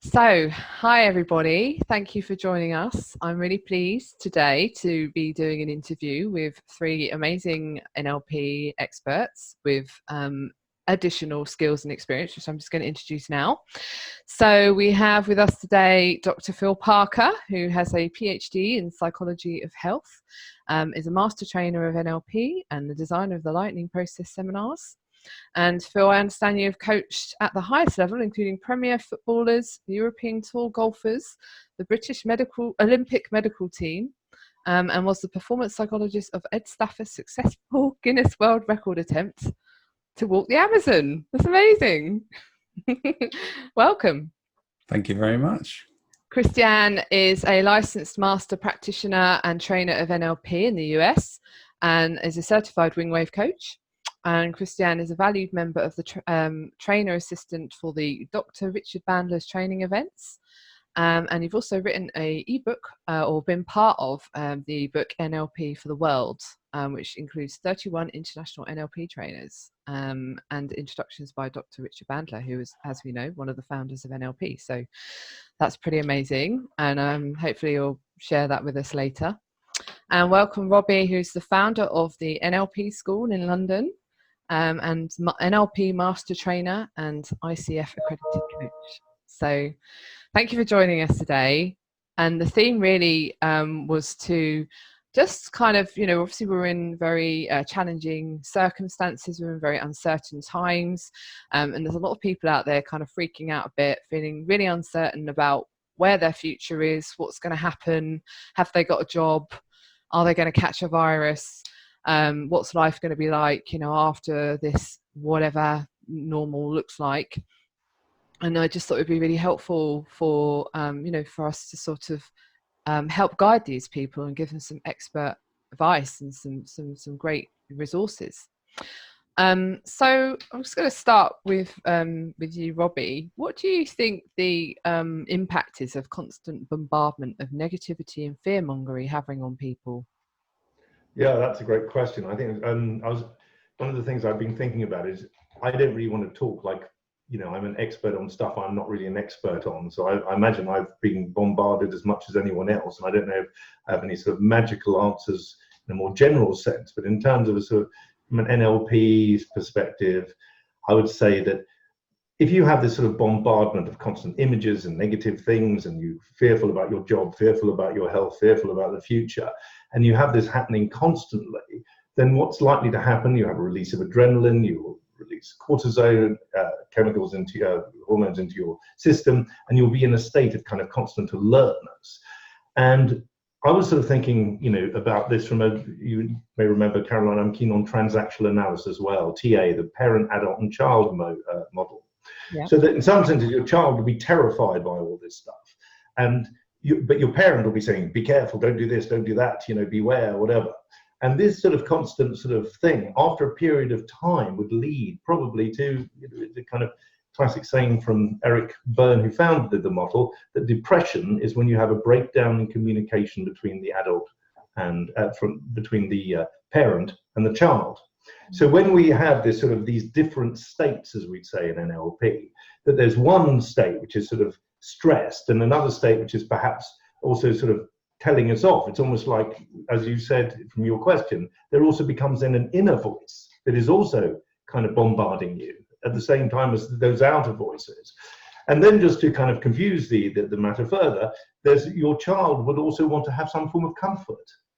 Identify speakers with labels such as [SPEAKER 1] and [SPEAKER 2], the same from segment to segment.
[SPEAKER 1] So, hi everybody. Thank you for joining us. I'm really pleased today to be doing an interview with three amazing NLP experts with additional skills and experience, which I'm just going to introduce now. So, we have with us today Dr. Phil Parker, who has a PhD in psychology of health, is a Master Trainer of NLP and the designer of the Lightning Process seminars. And Phil, I understand you've coached at the highest level, including Premier footballers, the European Tour golfers, the British Olympic medical team, and was the performance psychologist of Ed Stafford's successful Guinness World Record attempt to walk the Amazon. That's amazing. Welcome.
[SPEAKER 2] Thank you very much.
[SPEAKER 1] Christiane is a licensed master practitioner and trainer of NLP in the US and is a certified wingwave coach. And Christiane is a valued member of the trainer assistant for the Dr. Richard Bandler's training events. And you've also written an ebook or been part of the ebook NLP for the World, which includes 31 international NLP trainers and introductions by Dr. Richard Bandler, who is, as we know, one of the founders of NLP. So that's pretty amazing. And hopefully you'll share that with us later. And welcome Robbie, who's the founder of the NLP School in London. And NLP Master Trainer and ICF Accredited Coach. So thank you for joining us today. And the theme really was to just kind of, obviously we're in very challenging circumstances, we're in very uncertain times, and there's a lot of people out there kind of freaking out a bit, feeling really uncertain about where their future is, what's going to happen, have they got a job, are they going to catch a virus? What's life going to be like, after this, whatever normal looks like. And I just thought it would be really helpful for, for us to sort of help guide these people and give them some expert advice and some great resources. So I'm just going to start with you, Robbie. What do you think the impact is of constant bombardment of negativity and fear-mongering having on people?
[SPEAKER 3] Yeah, that's a great question. I think one of the things I've been thinking about is I don't really want to talk like, I'm an expert on stuff I'm not really an expert on. So I imagine I've been bombarded as much as anyone else. And I don't know if I have any sort of magical answers in a more general sense. But in terms of a sort of from an NLP perspective, I would say that if you have this sort of bombardment of constant images and negative things, and you're fearful about your job, fearful about your health, fearful about the future, and you have this happening constantly, then what's likely to happen? You have a release of adrenaline, you will release cortisol, chemicals into your hormones into your system, and you'll be in a state of kind of constant alertness. And I was sort of thinking, about this you may remember, Caroline, I'm keen on transactional analysis as well, TA, the parent, adult, and child model. Yeah. So that in some senses, your child will be terrified by all this stuff. But your parent will be saying, be careful, don't do this, don't do that, beware, whatever. And this sort of constant sort of thing, after a period of time, would lead probably to the kind of classic saying from Eric Berne, who founded the model, that depression is when you have a breakdown in communication between the adult and between the parent and the child. So when we have this sort of these different states, as we'd say in NLP, that there's one state which is sort of stressed and another state which is perhaps also sort of telling us off. It's almost like, as you said from your question, there also becomes then an inner voice that is also kind of bombarding you at the same time as those outer voices. And then just to kind of confuse the matter further, your child would also want to have some form of comfort.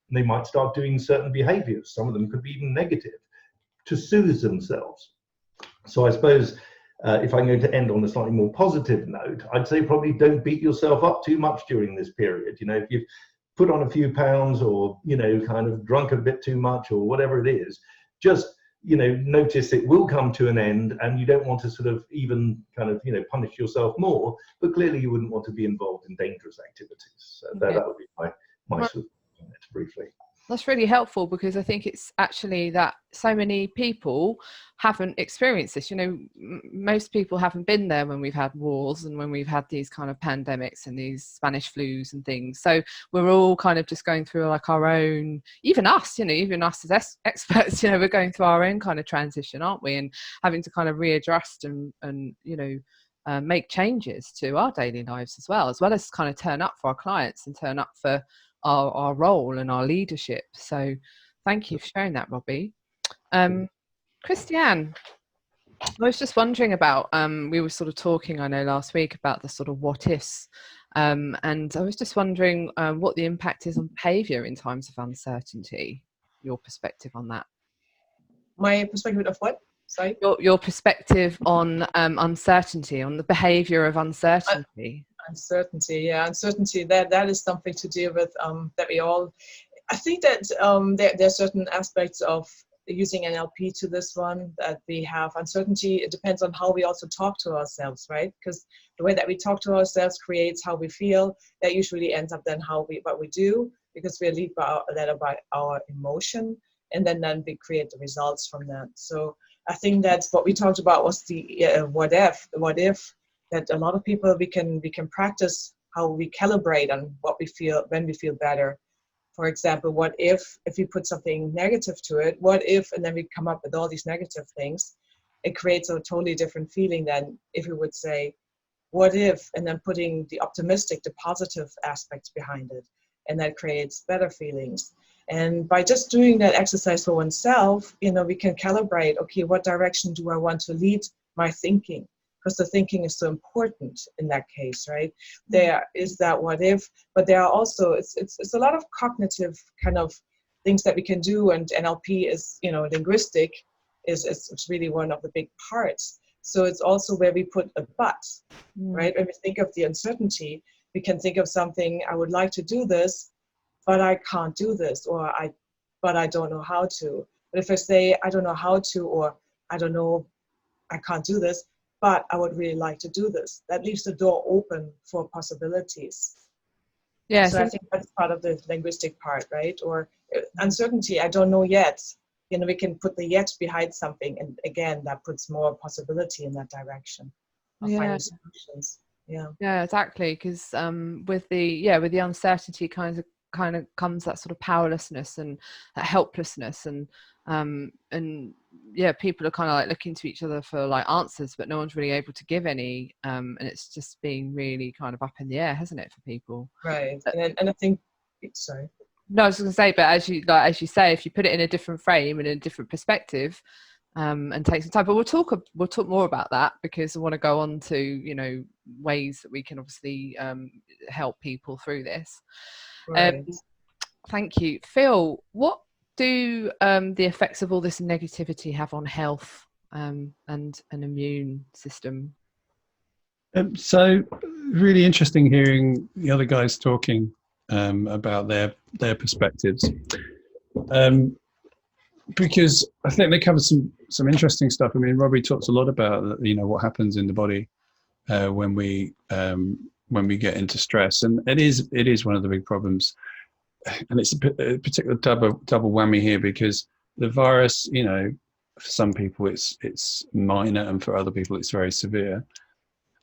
[SPEAKER 3] And they might start doing certain behaviors. Some of them could be even negative, to soothe themselves. So I suppose if I'm going to end on a slightly more positive note, I'd say probably don't beat yourself up too much during this period. If you've put on a few pounds or, kind of drunk a bit too much or whatever it is, just, notice it will come to an end, and you don't want to sort of even kind of, punish yourself more, but clearly you wouldn't want to be involved in dangerous activities. So that would be my sort of comment briefly.
[SPEAKER 1] That's really helpful, because I think it's actually that so many people haven't experienced this. Most people haven't been there when we've had wars and when we've had these kind of pandemics and these Spanish flus and things. So we're all kind of just going through like our own, even us as experts, we're going through our own kind of transition, aren't we? And having to kind of readjust and make changes to our daily lives as well as kind of turn up for our clients and turn up for our role and our leadership. So thank you for sharing that, Robbie. Christiane, I was just wondering about, we were sort of talking, I know, last week about the sort of what ifs, and I was just wondering what the impact is on behaviour in times of uncertainty, your perspective on that.
[SPEAKER 2] My perspective of what? Sorry?
[SPEAKER 1] Your perspective on uncertainty, on the behaviour of uncertainty.
[SPEAKER 2] Uncertainty, yeah, uncertainty, that is something to deal with, that we all, I think that there are certain aspects of using NLP to this one, that we have uncertainty. It depends on how we also talk to ourselves, right? Because the way that we talk to ourselves creates how we feel. That usually ends up then what we do, because we're led by our emotion, and then we create the results from that. So I think that's what we talked about, was the what if, that a lot of people, we can practice how we calibrate on what we feel when we feel better. For example, what if we put something negative to it, what if, and then we come up with all these negative things, it creates a totally different feeling than if we would say, what if, and then putting the optimistic, the positive aspects behind it, and that creates better feelings. And by just doing that exercise for oneself, we can calibrate, okay, what direction do I want to lead my thinking? Because the thinking is so important in that case, right? There is that what if, but there are also, it's a lot of cognitive kind of things that we can do, and NLP is, linguistic is really one of the big parts. So it's also where we put a but, right? When we think of the uncertainty, we can think of something, I would like to do this, but I can't do this, but I don't know how to. But if I say, I don't know how to, or I don't know, I can't do this, but I would really like to do this, that leaves the door open for possibilities. Yeah. So I think that's part of the linguistic part, right? Or uncertainty, I don't know yet. We can put the yet behind something, and again, that puts more possibility in that direction of finding solutions. Yeah,
[SPEAKER 1] Exactly. Because with the uncertainty kind of comes that sort of powerlessness and that helplessness, and people are kind of like looking to each other for like answers, but no one's really able to give any, and it's just being really kind of up in the air, hasn't it, for people?
[SPEAKER 2] Right. And I think, sorry.
[SPEAKER 1] No, I was going to say, but as you say, if you put it in a different frame and a different perspective, and take some time, but we'll talk more about that, because I want to go on to ways that we can obviously help people through this.
[SPEAKER 2] Right.
[SPEAKER 1] Thank you, Phil. What do the effects of all this negativity have on health and an immune system?
[SPEAKER 4] So really interesting hearing the other guys talking about their perspectives, because I think they covered some interesting stuff. I mean, Robbie talks a lot about what happens in the body when we get into stress, and it is one of the big problems. And it's a particular double whammy here, because the virus, for some people it's minor, and for other people it's very severe.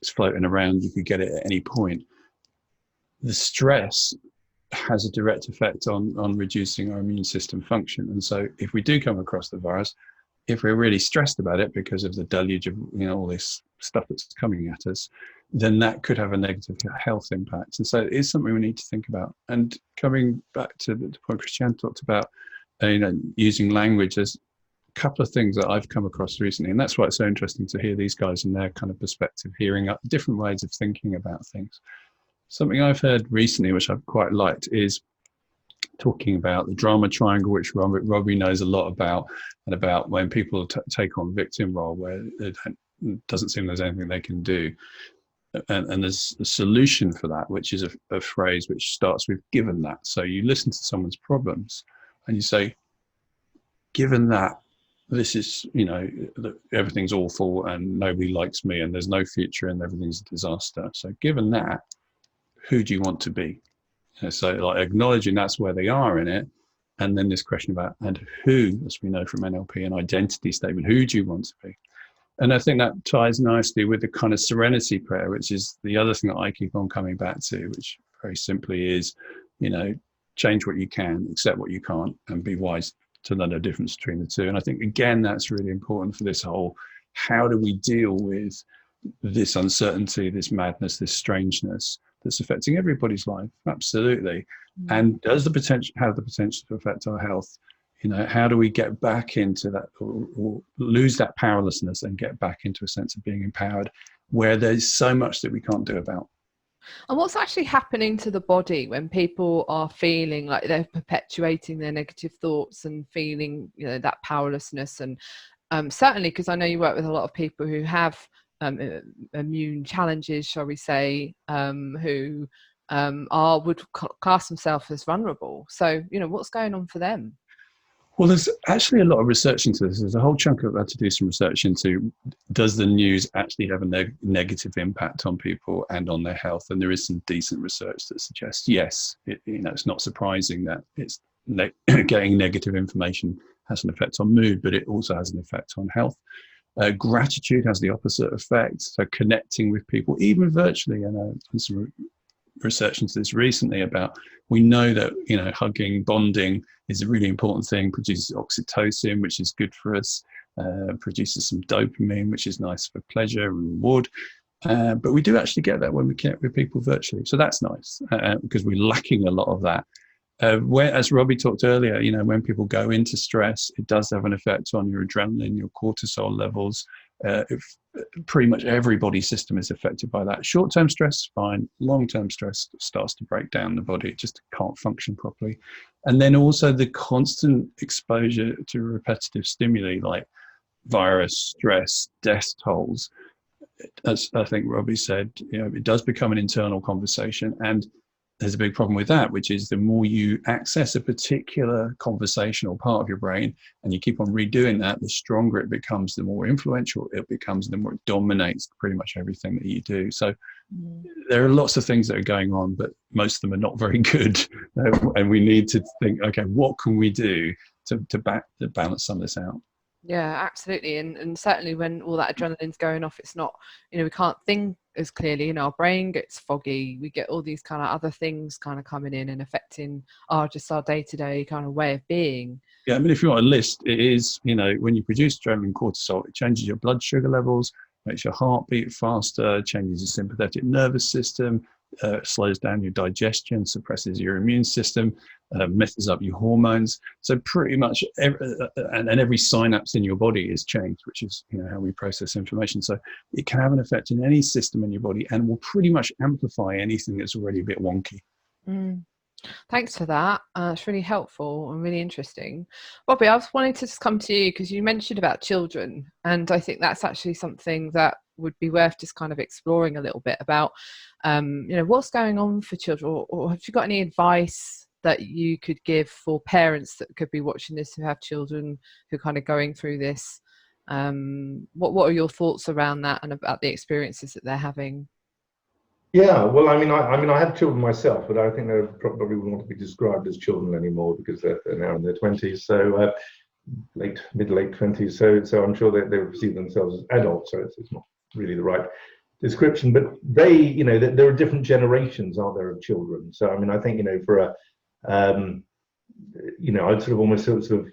[SPEAKER 4] It's floating around, you could get it at any point. The stress has a direct effect on reducing our immune system function. And so if we do come across the virus, if we're really stressed about it because of the deluge of all this stuff that's coming at us, then that could have a negative health impact. And so it is something we need to think about. And coming back to the point Christiane talked about, using language, there's a couple of things that I've come across recently, and that's why it's so interesting to hear these guys and their kind of perspective, hearing different ways of thinking about things. Something I've heard recently, which I've quite liked, is talking about the drama triangle, which Robbie knows a lot about, and about when people take on victim role, where it doesn't seem there's anything they can do. And there's a solution for that, which is a phrase which starts with given that. So you listen to someone's problems and you say, given that this is, everything's awful and nobody likes me and there's no future and everything's a disaster. So given that, who do you want to be? So like acknowledging that's where they are in it. And then this question about, and who, as we know from NLP, an identity statement, who do you want to be? And I think that ties nicely with the kind of serenity prayer, which is the other thing that I keep on coming back to, which very simply is, change what you can, accept what you can't, and be wise to know the difference between the two. And I think, again, that's really important for this whole, how do we deal with this uncertainty, this madness, this strangeness that's affecting everybody's life. Absolutely. And does the potential have the potential to affect our health? You know, how do we get back into that, or lose that powerlessness and get back into a sense of being empowered, where there's so much that we can't do about?
[SPEAKER 1] And what's actually happening to the body when people are feeling like they're perpetuating their negative thoughts and feeling, you know, that powerlessness? And certainly, because I know you work with a lot of people who have immune challenges, shall we say, who would class themselves as vulnerable. So, you know, what's going on for them?
[SPEAKER 4] Well, there's actually a lot of research into this. There's a whole chunk of that to do some research into, does the news actually have a negative impact on people and on their health? And there is some decent research that suggests, yes, it's not surprising that it's getting negative information has an effect on mood, but it also has an effect on health. Gratitude has the opposite effect. So connecting with people, even virtually, and some research into this recently about, we know that, you know, hugging, bonding is a really important thing, produces oxytocin, which is good for us, produces some dopamine, which is nice for pleasure and reward. But we do actually get that when we connect with people virtually. So that's nice, because we're lacking a lot of that. Where, as Robbie talked earlier, you know, when people go into stress, it does have an effect on your adrenaline, your cortisol levels. Pretty much everybody's system is affected by that. Short-term stress, fine. Long-term stress starts to break down the body. It just can't function properly. And then also the constant exposure to repetitive stimuli like virus, stress, death tolls. As I think Robbie said, you know, it does become an internal conversation. And there's a big problem with that, which is the more you access a particular conversational part of your brain and you keep on redoing that, the stronger it becomes, the more influential it becomes, the more it dominates pretty much everything that you do. So there are lots of things that are going on, but most of them are not very good. And we need to think, okay, what can we do to balance some of this out?
[SPEAKER 1] Yeah, absolutely. And certainly when all that adrenaline's going off, it's not, you know, we can't think as clearly, you know, our brain gets foggy. We get all these kind of other things kind of coming in and affecting our day-to-day kind of way of being.
[SPEAKER 4] Yeah, I mean, if you want a list, it is, you know, when you produce adrenaline, cortisol, it changes your blood sugar levels, makes your heart beat faster, changes your sympathetic nervous system, slows down your digestion, suppresses your immune system, messes up your hormones. So pretty much every synapse in your body is changed, which is, you know, how we process information. So it can have an effect in any system in your body and will pretty much amplify anything that's already a bit wonky.
[SPEAKER 1] Thanks for that. It's really helpful and really interesting. Robbie, I was wanting to just come to you because you mentioned about children, and I think that's actually something that would be worth just kind of exploring a little bit about, you know, what's going on for children, or have you got any advice that you could give for parents that could be watching this who have children who are kind of going through this? What are your thoughts around that and about the experiences that they're having?
[SPEAKER 3] Yeah, well, I mean, I have children myself, but I think they probably wouldn't want to be described as children anymore because they're now in their 20s, so mid to late 20s. So I'm sure they perceive themselves as adults. So it's not really the right description. But they, you know, there are different generations, aren't there, of children? So I mean, I think, you know, for you know, I'd sort of almost sort of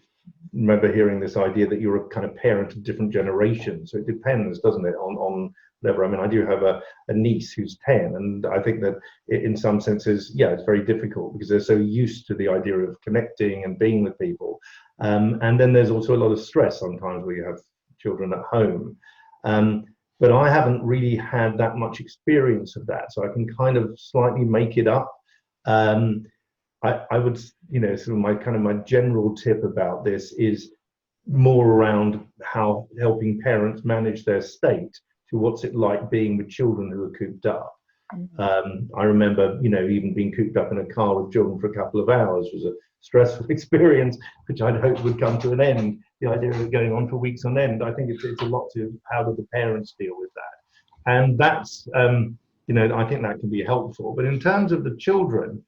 [SPEAKER 3] remember hearing this idea that you're a kind of parent of different generations. So it depends, doesn't it, on whatever. I mean, I do have a niece who's 10, and I think that in some senses, yeah, it's very difficult because they're so used to the idea of connecting and being with people. And then there's also a lot of stress sometimes where you have children at home. But I haven't really had that much experience of that, so I can kind of slightly make it up. I would, you know, sort of my general tip about this is more around how helping parents manage their state to what's it like being with children who are cooped up. I remember, you know, even being cooped up in a car with children for a couple of hours was a stressful experience, which I'd hoped would come to an end. The idea of it going on for weeks on end, I think it's a lot to how do the parents deal with that, and that's you know, I think that can be helpful. But in terms of the children,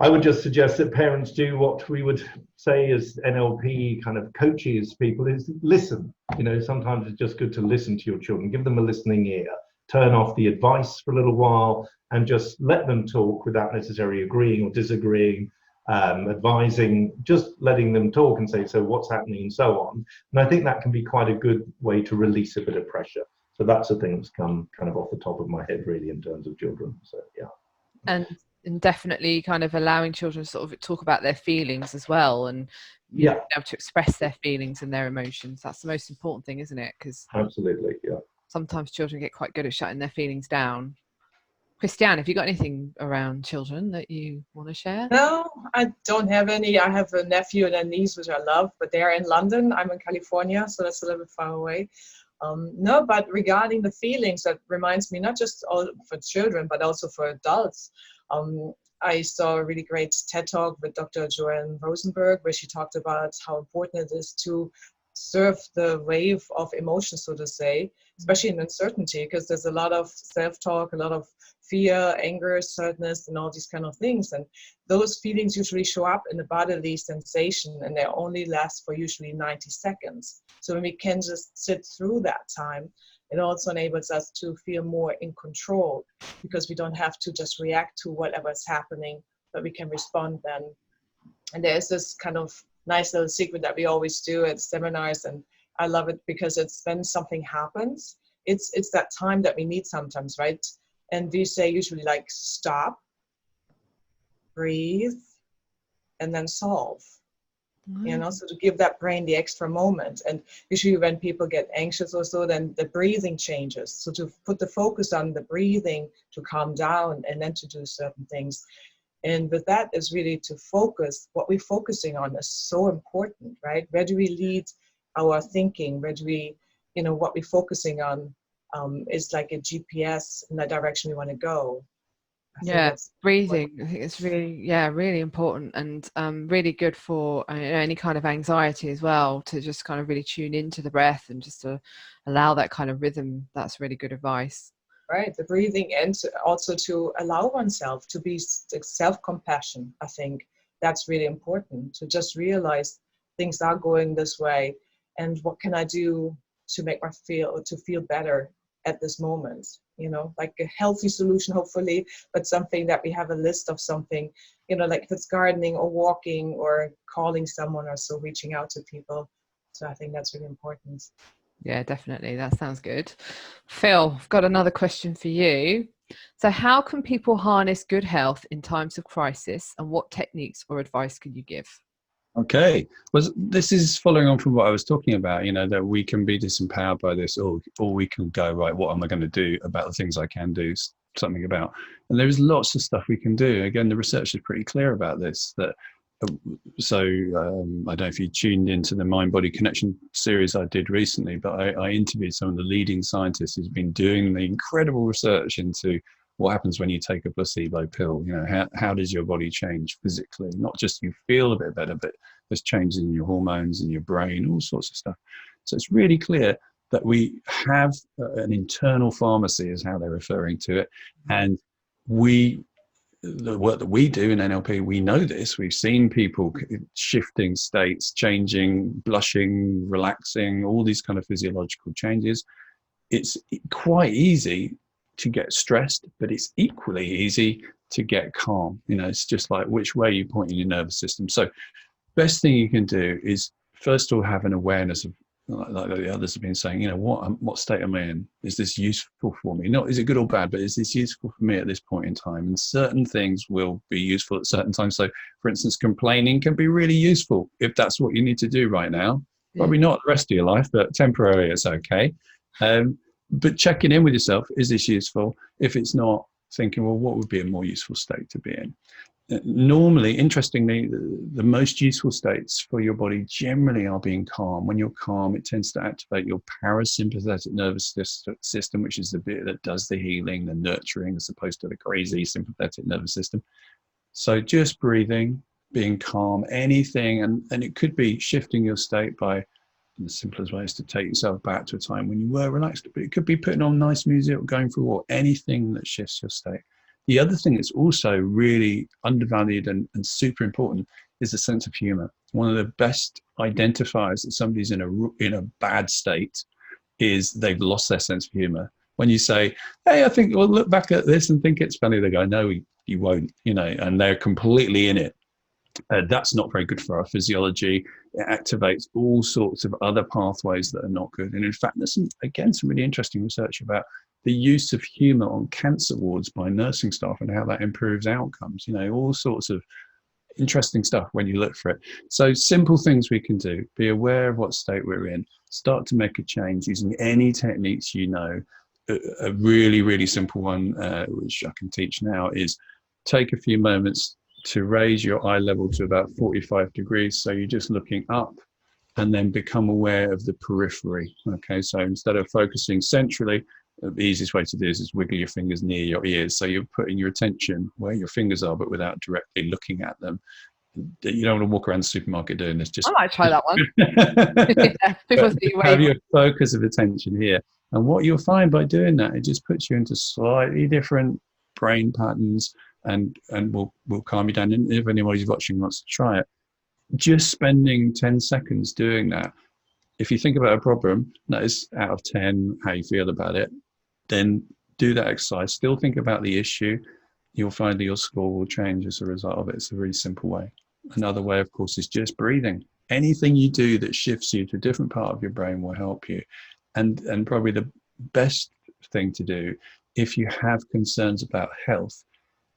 [SPEAKER 3] I would just suggest that parents do what we would say as NLP kind of coaches people is listen. You know, sometimes it's just good to listen to your children, give them a listening ear, turn off the advice for a little while and just let them talk without necessarily agreeing or disagreeing. advising, just letting them talk and say, so what's happening and so on. And I think that can be quite a good way to release a bit of pressure. So that's the thing that's come kind of off the top of my head, really, in terms of children. So, yeah.
[SPEAKER 1] And definitely kind of allowing children to sort of talk about their feelings as well, and you know, be able to express their feelings and their emotions. That's the most important thing, isn't it? Because
[SPEAKER 3] absolutely, yeah.
[SPEAKER 1] Sometimes children get quite good at shutting their feelings down. Christiane, have you got anything around children that you want to share?
[SPEAKER 2] No, I don't have any. I have a nephew and a niece, which I love, but they're in London. I'm in California, so that's a little bit far away. No, but regarding the feelings, that reminds me, not just all for children, but also for adults. I saw a really great TED Talk with Dr. Joanne Rosenberg, where she talked about how important it is to surf the wave of emotions, so to say, especially in uncertainty, because there's a lot of self-talk, a lot of fear, anger, sadness, and all these kind of things. And those feelings usually show up in the bodily sensation, and they only last for usually 90 seconds. So when we can just sit through that time, it also enables us to feel more in control, because we don't have to just react to whatever's happening, but we can respond then. And there's this kind of nice little secret that we always do at seminars, and I love it because it's when something happens, it's that time that we need sometimes, right? And we say usually like stop, breathe, and then solve. You know, so to give that brain the extra moment. And usually when people get anxious or so, then the breathing changes. So to put the focus on the breathing, to calm down, and then to do certain things. And with that is really to focus. What we're focusing on is so important, right? Where do we lead our thinking? Where do we, you know, what we're focusing on is like a GPS in the direction we want to go.
[SPEAKER 1] Breathing. I think it's really, really important, and really good for any kind of anxiety as well, to just kind of really tune into the breath and just to allow that kind of rhythm. That's really good advice.
[SPEAKER 2] Right, the breathing, and also to allow oneself to be self-compassion. I think that's really important, to just realize things are going this way, and what can I do to make to feel better at this moment, you know, like a healthy solution, hopefully, but something that we have a list of something, you know, like if it's gardening or walking or calling someone or so, reaching out to people. So I think that's really important.
[SPEAKER 1] Yeah, definitely. That sounds good. Phil, I've got another question for you. So how can people harness good health in times of crisis, and what techniques or advice can you give?
[SPEAKER 4] Okay, well, this is following on from what I was talking about, you know, that we can be disempowered by this, or we can go, right, what am I going to do about the things I can do something about? And there's lots of stuff we can do. Again, the research is pretty clear about this. That I don't know if you tuned into the Mind-Body Connection series I did recently, but I interviewed some of the leading scientists who've been doing the incredible research into what happens when you take a placebo pill. You know, how does your body change physically? Not just you feel a bit better, but there's changes in your hormones and your brain, all sorts of stuff. So it's really clear that we have an internal pharmacy, is how they're referring to it. And the work that we do in NLP, we know this. We've seen people shifting states, changing, blushing, relaxing, all these kind of physiological changes. It's quite easy to get stressed, but it's equally easy to get calm. You know, it's just like which way you point in your nervous system. So best thing you can do is first of all have an awareness of, like the others have been saying, you know, what state am I in? Is this useful for me? Not is it good or bad, but is this useful for me at this point in time? And certain things will be useful at certain times. So for instance, complaining can be really useful if that's what you need to do right now. Probably not the rest of your life, but temporarily it's okay. But checking in with yourself, is this useful? If it's not, thinking, well, what would be a more useful state to be in? Normally, interestingly, the most useful states for your body generally are being calm. When you're calm, it tends to activate your parasympathetic nervous system, which is the bit that does the healing, the nurturing, as opposed to the crazy sympathetic nervous system. So just breathing, being calm, anything, and it could be shifting your state by, the simplest way is to take yourself back to a time when you were relaxed, but it could be putting on nice music or going for a walk, anything that shifts your state. The other thing that's also really undervalued and super important is a sense of humor. One of the best identifiers that somebody's in a bad state is they've lost their sense of humor. When you say, hey, I think we'll look back at this and think it's funny, they go, no, you won't, you know, and they're completely in it. That's not very good for our physiology. It activates all sorts of other pathways that are not good. And in fact, there's some really interesting research about the use of humor on cancer wards by nursing staff and how that improves outcomes. All sorts of interesting stuff when you look for it. So simple things we can do: be aware of what state we're in, start to make a change using any techniques. A really, really simple one, which I can teach now, is take a few moments to raise your eye level to about 45 degrees. So you're just looking up, and then become aware of the periphery. Okay, so instead of focusing centrally, the easiest way to do this is wiggle your fingers near your ears. So you're putting your attention where your fingers are, but without directly looking at them. You don't want to walk around the supermarket doing this.
[SPEAKER 1] I might try that one.
[SPEAKER 4] Have your focus of attention here. And what you'll find by doing that, it just puts you into slightly different brain patterns, and will calm you down. And if anybody's watching wants to try it, just spending 10 seconds doing that. If you think about a problem, notice out of 10 how you feel about it, then do that exercise. Still think about the issue. You'll find that your score will change as a result of it. It's a really simple way. Another way, of course, is just breathing. Anything you do that shifts you to a different part of your brain will help you. And probably the best thing to do if you have concerns about health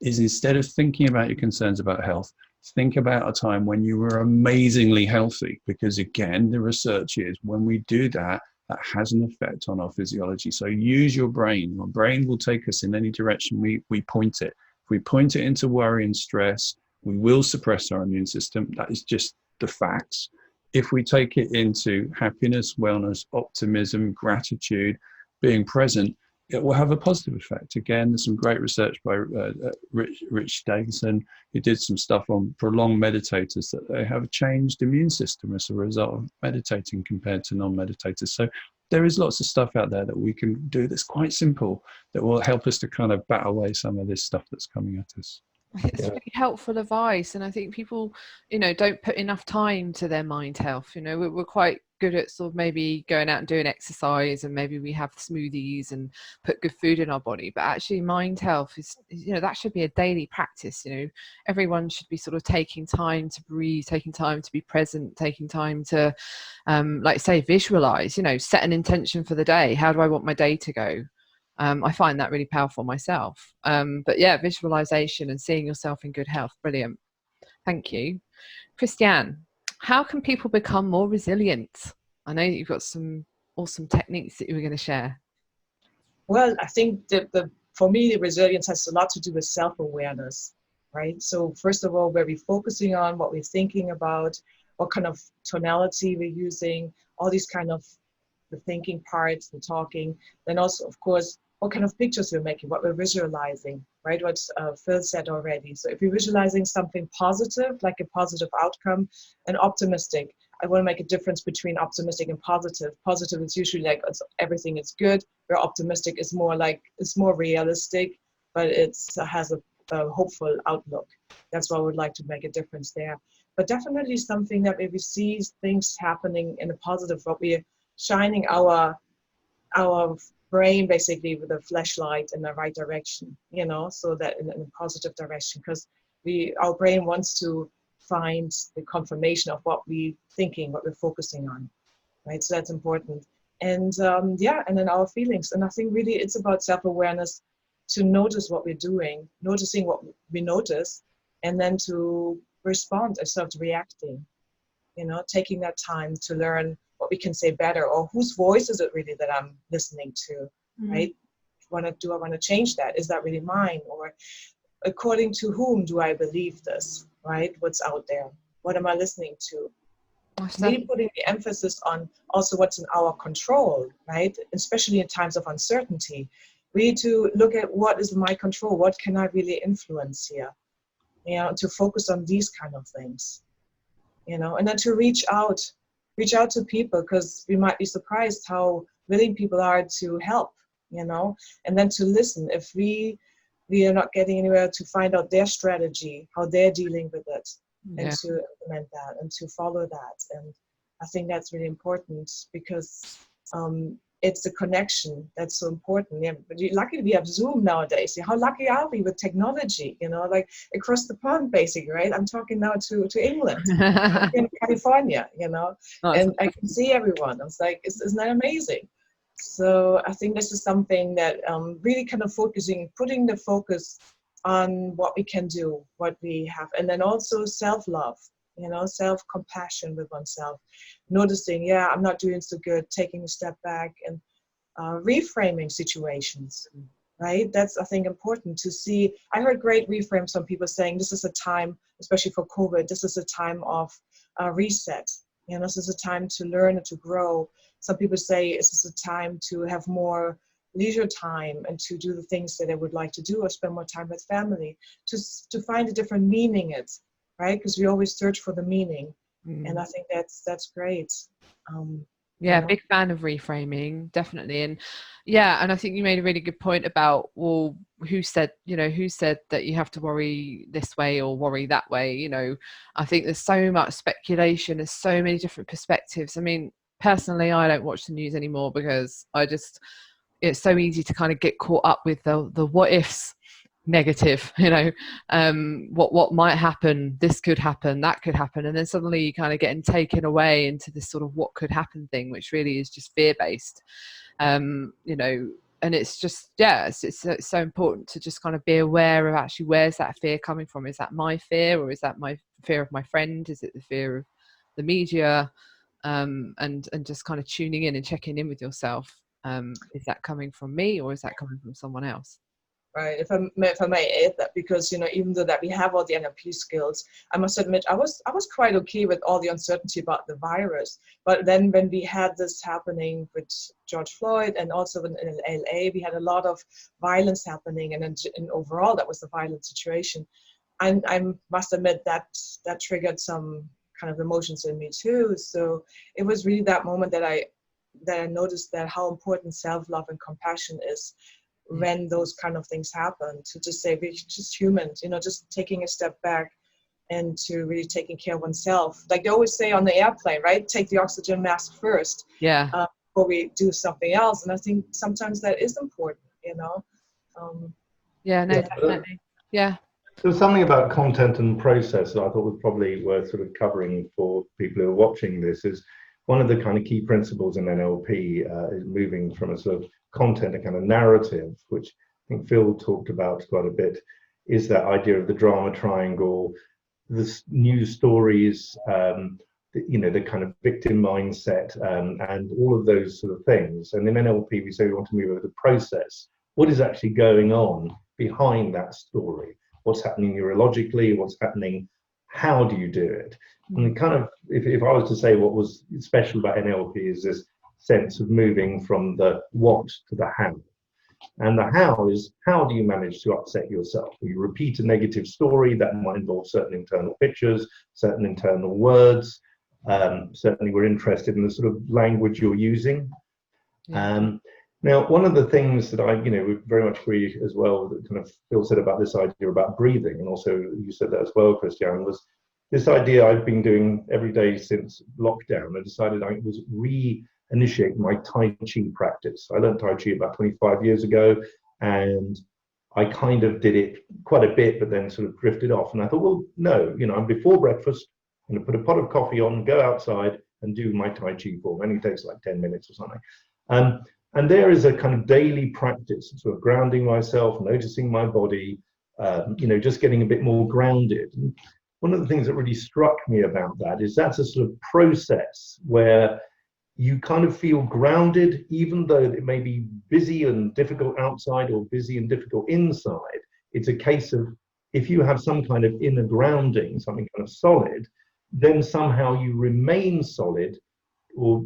[SPEAKER 4] is, instead of thinking about your concerns about health, think about a time when you were amazingly healthy. Because again, the research is when we do that, that has an effect on our physiology. So use your brain. Your brain will take us in any direction we point it. If we point it into worry and stress, we will suppress our immune system. That is just the facts. If we take it into happiness, wellness, optimism, gratitude, being present, it will have a positive effect. Again, there's some great research by Rich Davison, who did some stuff on prolonged meditators, that they have a changed immune system as a result of meditating compared to non-meditators. So there is lots of stuff out there that we can do that's quite simple, that will help us to kind of bat away some of this stuff that's coming at us.
[SPEAKER 1] It's really helpful advice, and I think people, don't put enough time to their mind health. We're quite good at sort of maybe going out and doing exercise, and maybe we have smoothies and put good food in our body, but actually mind health is that should be a daily practice. Everyone should be sort of taking time to breathe, taking time to be present, taking time to like say visualize, set an intention for the day. How do I want my day to go? I find that really powerful myself. But yeah, visualization and seeing yourself in good health. Brilliant. Thank you. Christiane, how can people become more resilient? I know you've got some awesome techniques that you were going to share.
[SPEAKER 2] Well, I think for me, the resilience has a lot to do with self-awareness, right? So first of all, where we're focusing on, what we're thinking about, what kind of tonality we're using, all these kind of the thinking parts, the talking, then also, of course, what kind of pictures we're making, what we're visualizing, right? What Phil said already. So if you're visualizing something positive, like a positive outcome, and optimistic, I want to make a difference between optimistic and positive. Positive is usually like everything is good, where optimistic is more like, it's more realistic, but it has a hopeful outlook. That's why I would like to make a difference there. But definitely something that if we see things happening in a positive, what we're shining our brain basically with a flashlight in the right direction, so that in a positive direction, because our brain wants to find the confirmation of what we're thinking, what we're focusing on, right? So that's important. And and then our feelings. And I think really it's about self-awareness, to notice what we're doing, noticing what we notice, and then to respond instead of reacting, taking that time to learn what we can say better, or whose voice is it really that I'm listening to, right? Do I want to change that? Is that really mine? Or according to whom do I believe this, right? What's out there? What am I listening to? Really putting the emphasis on also what's in our control, right? Especially in times of uncertainty. We need to look at what is my control, what can I really influence here? To focus on these kind of things, and then to reach out to people, because we might be surprised how willing people are to help, and then to listen. If we are not getting anywhere, to find out their strategy, how they're dealing with it, and to implement that and to follow that. And I think that's really important, because it's the connection that's so important. Yeah, but luckily we have Zoom nowadays. How lucky are we with technology? Like across the pond, basically, right? I'm talking now to England, in California, and I can see everyone. I was like, isn't that amazing? So I think this is something that really kind of putting the focus on what we can do, what we have, and then also self-love. Self-compassion with oneself, noticing, I'm not doing so good, taking a step back and reframing situations, right? That's, I think, important to see. I heard great reframes from people saying this is a time, especially for COVID, this is a time of reset. This is a time to learn and to grow. Some people say this is a time to have more leisure time and to do the things that they would like to do or spend more time with family, to find a different meaning in it. Right, because we always search for the meaning, and I think that's great.
[SPEAKER 1] Big fan of reframing, definitely, and I think you made a really good point about, well, who said that you have to worry this way or worry that way? I think there's so much speculation, there's so many different perspectives. I mean, personally, I don't watch the news anymore because it's so easy to kind of get caught up with the what ifs. Negative, what might happen, this could happen, that could happen, and then suddenly you kind of getting taken away into this sort of what could happen thing, which really is just fear-based, and it's just it's so important to just kind of be aware of actually, where's that fear coming from? Is that my fear, or is that my fear of my friend? Is it the fear of the media? And just kind of tuning in and checking in with yourself. Is that coming from me, or is that coming from someone else?
[SPEAKER 2] Right. If I may add that, because even though that we have all the NLP skills, I must admit I was quite okay with all the uncertainty about the virus. But then when we had this happening with George Floyd, and also in LA, we had a lot of violence happening, and overall that was a violent situation. And I must admit that triggered some kind of emotions in me too. So it was really that moment that I noticed that how important self-love and compassion is when those kind of things happen, to just say we're just humans, just taking a step back and to really taking care of oneself. Like they always say on the airplane, right? Take the oxygen mask first.
[SPEAKER 1] Yeah.
[SPEAKER 2] Before we do something else. And I think sometimes that is important,
[SPEAKER 1] Definitely. Yeah.
[SPEAKER 3] There was something about content and process that I thought was probably worth sort of covering for people who are watching this. Is one of the kind of key principles in NLP is moving from a sort of content, a kind of narrative, which I think Phil talked about quite a bit, is that idea of the drama triangle, the news stories, the kind of victim mindset, and all of those sort of things. And in NLP, we say we want to move over the process. What is actually going on behind that story? What's happening neurologically? What's happening? How do you do it? And kind of, if I was to say what was special about NLP, is this sense of moving from the what to the how. And the how is, how do you manage to upset yourself? You repeat a negative story that might involve certain internal pictures, certain internal words. Certainly we're interested in the sort of language you're using. Now, one of the things that I, we very much agree as well, that kind of Phil said about this idea about breathing, and also you said that as well, Christiane, was this idea I've been doing every day since lockdown. I decided I was reinitiating my Tai Chi practice. I learned Tai Chi about 25 years ago, and I kind of did it quite a bit, but then sort of drifted off. And I thought, well, no, before breakfast, I'm going to put a pot of coffee on, go outside and do my Tai Chi form. It only takes like 10 minutes or something. And there is a kind of daily practice, sort of grounding myself, noticing my body, just getting a bit more grounded. And one of the things that really struck me about that is that's a sort of process where you kind of feel grounded, even though it may be busy and difficult outside or busy and difficult inside. It's a case of, if you have some kind of inner grounding, something kind of solid, then somehow you remain solid, or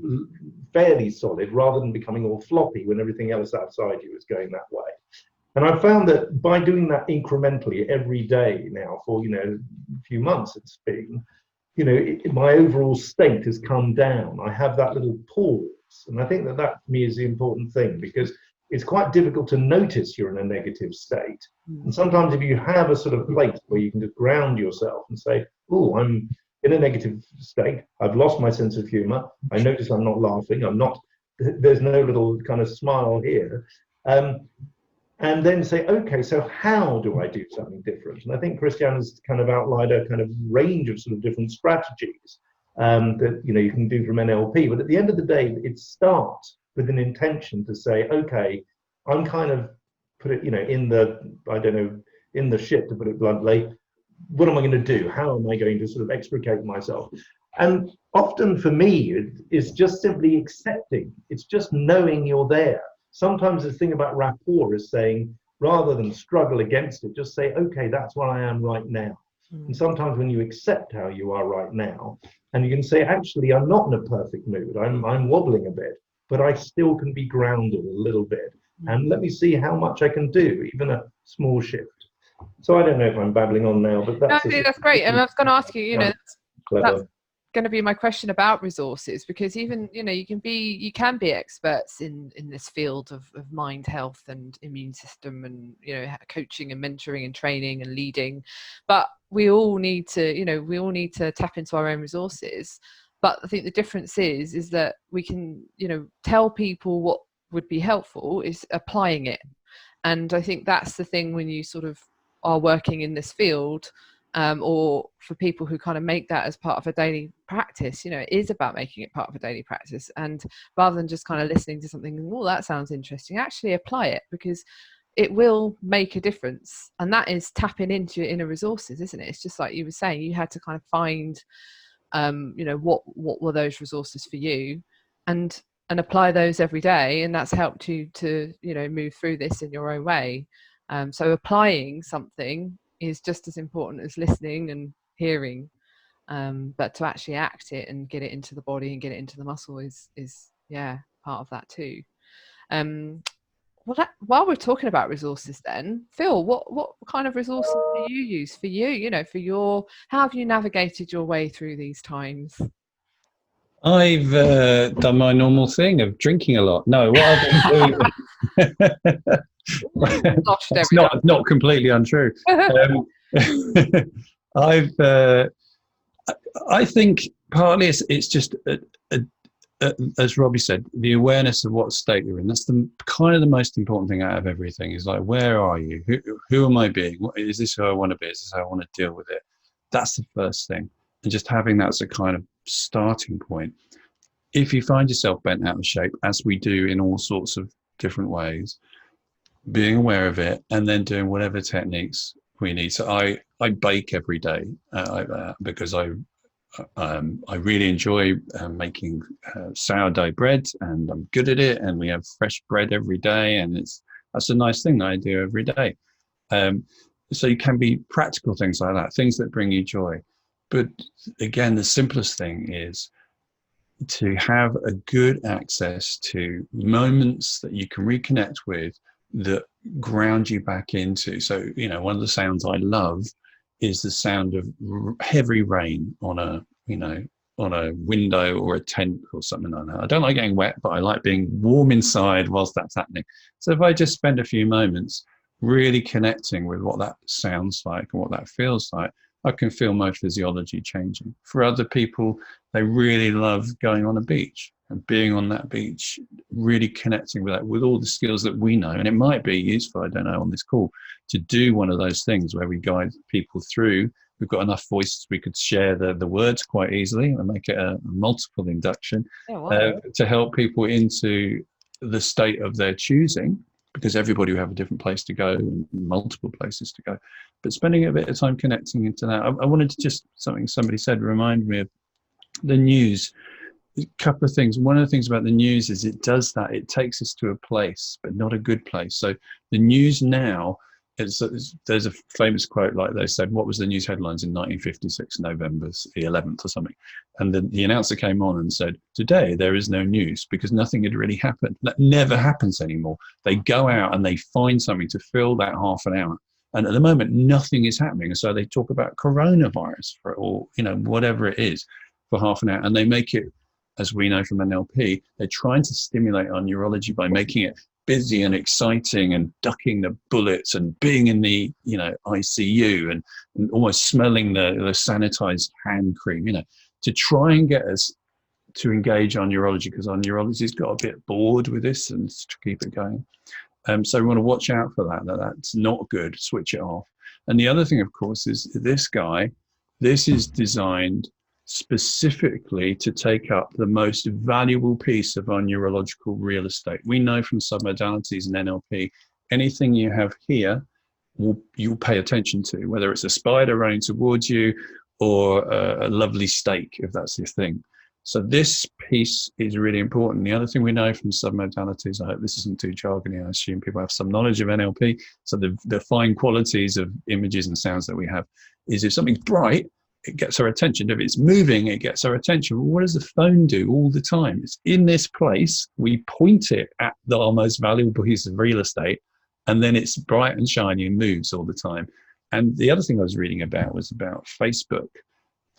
[SPEAKER 3] fairly solid, rather than becoming all floppy when everything else outside you is going that way. And I found that by doing that incrementally every day now for a few months, it's been, my overall state has come down. I have that little pause, and I think that for me is the important thing, because it's quite difficult to notice you're in a negative state. And sometimes if you have a sort of place where you can just ground yourself and say, oh, I'm in a negative state, I've lost my sense of humor, I notice I'm not laughing, I'm not there's no little kind of smile here. And then say, okay, so how do I do something different? And I think Christiane has kind of outlined a kind of range of sort of different strategies that you can do from NLP. But at the end of the day, it starts with an intention to say, okay, I'm kind of put it, in the shit, to put it bluntly. What am I going to do? How am I going to sort of extricate myself? And often for me, it's just simply accepting. It's just knowing you're there. Sometimes the thing about rapport is saying, rather than struggle against it, just say, okay, that's where I am right now. And sometimes when you accept how you are right now, and you can say, actually, I'm not in a perfect mood. I'm wobbling a bit, but I still can be grounded a little bit. And let me see how much I can do, even a small shift. So I don't know if I'm babbling on now, but that's
[SPEAKER 1] that's great. And I was going to ask you, that's going to be my question about resources, because even you can be experts in this field of mind health and immune system and coaching and mentoring and training and leading, but we all need to tap into our own resources. But I think the difference is that we can tell people what would be helpful, is applying it. And I think that's the thing when you sort of are working in this field, or for people who kind of make that as part of a daily practice, it is about making it part of a daily practice. And rather than just kind of listening to something, oh, that sounds interesting, actually apply it, because it will make a difference. And that is tapping into your inner resources, isn't it? It's just like you were saying, you had to kind of find, what were those resources for you, and apply those every day. And that's helped you to, move through this in your own way. So applying something is just as important as listening and hearing, but to actually act it and get it into the body and get it into the muscle is part of that too. While we're talking about resources, then Phil, what kind of resources do you use for you? How have you navigated your way through these times?
[SPEAKER 4] I've done my normal thing of drinking a lot. No, what I've been doing. It's not completely untrue. I think partly it's just as Robbie said, the awareness of what state you're in. That's the kind of the most important thing out of everything. Is like, where are you? Who am I being? Is this who I want to be? Is this how I want to deal with it? That's the first thing, and just having that as a kind of starting point. If you find yourself bent out of shape, as we do in all sorts of different ways, being aware of it and then doing whatever techniques we need. So I bake every day because I really enjoy making sourdough bread, and I'm good at it, and we have fresh bread every day, and that's a nice thing that I do every day. So you can be practical things like that, things that bring you joy. But again, the simplest thing is to have a good access to moments that you can reconnect with that ground you back into. So, one of the sounds I love is the sound of heavy rain on a window or a tent or something like that. I don't like getting wet, but I like being warm inside whilst that's happening. So if I just spend a few moments really connecting with what that sounds like and what that feels like, I can feel my physiology changing. For other people, they really love going on a beach and being on that beach, really connecting with that, with all the skills that we know. And it might be useful, I don't know, on this call, to do one of those things where we guide people through. We've got enough voices, we could share the words quite easily and make it a multiple induction to help people into the state of their choosing, because everybody will have a different place to go and multiple places to go. But spending a bit of time connecting into that. I wanted to just, something somebody said, remind me of the news. A couple of things. One of the things about the news is it does that. It takes us to a place, but not a good place. So the news now, there's a famous quote like they said, what was the news headlines in 1956, November the 11th or something? And then the announcer came on and said, today there is no news, because nothing had really happened. That never happens anymore. They go out and they find something to fill that half an hour. And at the moment, nothing is happening. And so they talk about coronavirus or whatever it is for half an hour. And they make it, as we know from NLP, they're trying to stimulate our neurology by making it busy and exciting and ducking the bullets and being in the ICU and almost smelling the sanitized hand cream, to try and get us to engage our neurology, because our neurology's got a bit bored with this and to keep it going. So we want to watch out for that. That's not good. Switch it off. And the other thing, of course, is this guy. This is designed specifically to take up the most valuable piece of our neurological real estate. We know from submodalities and NLP, anything you have here, you'll pay attention to, whether it's a spider running towards you or a lovely steak, if that's your thing. So this piece is really important. The other thing we know from submodalities, I hope this isn't too jargony, I assume people have some knowledge of NLP, so the fine qualities of images and sounds that we have is if something's bright, it gets our attention. If it's moving, it gets our attention. Well, what does the phone do all the time? It's in this place, we point it at our most valuable piece of real estate, and then it's bright and shiny and moves all the time. And the other thing I was reading about was about Facebook.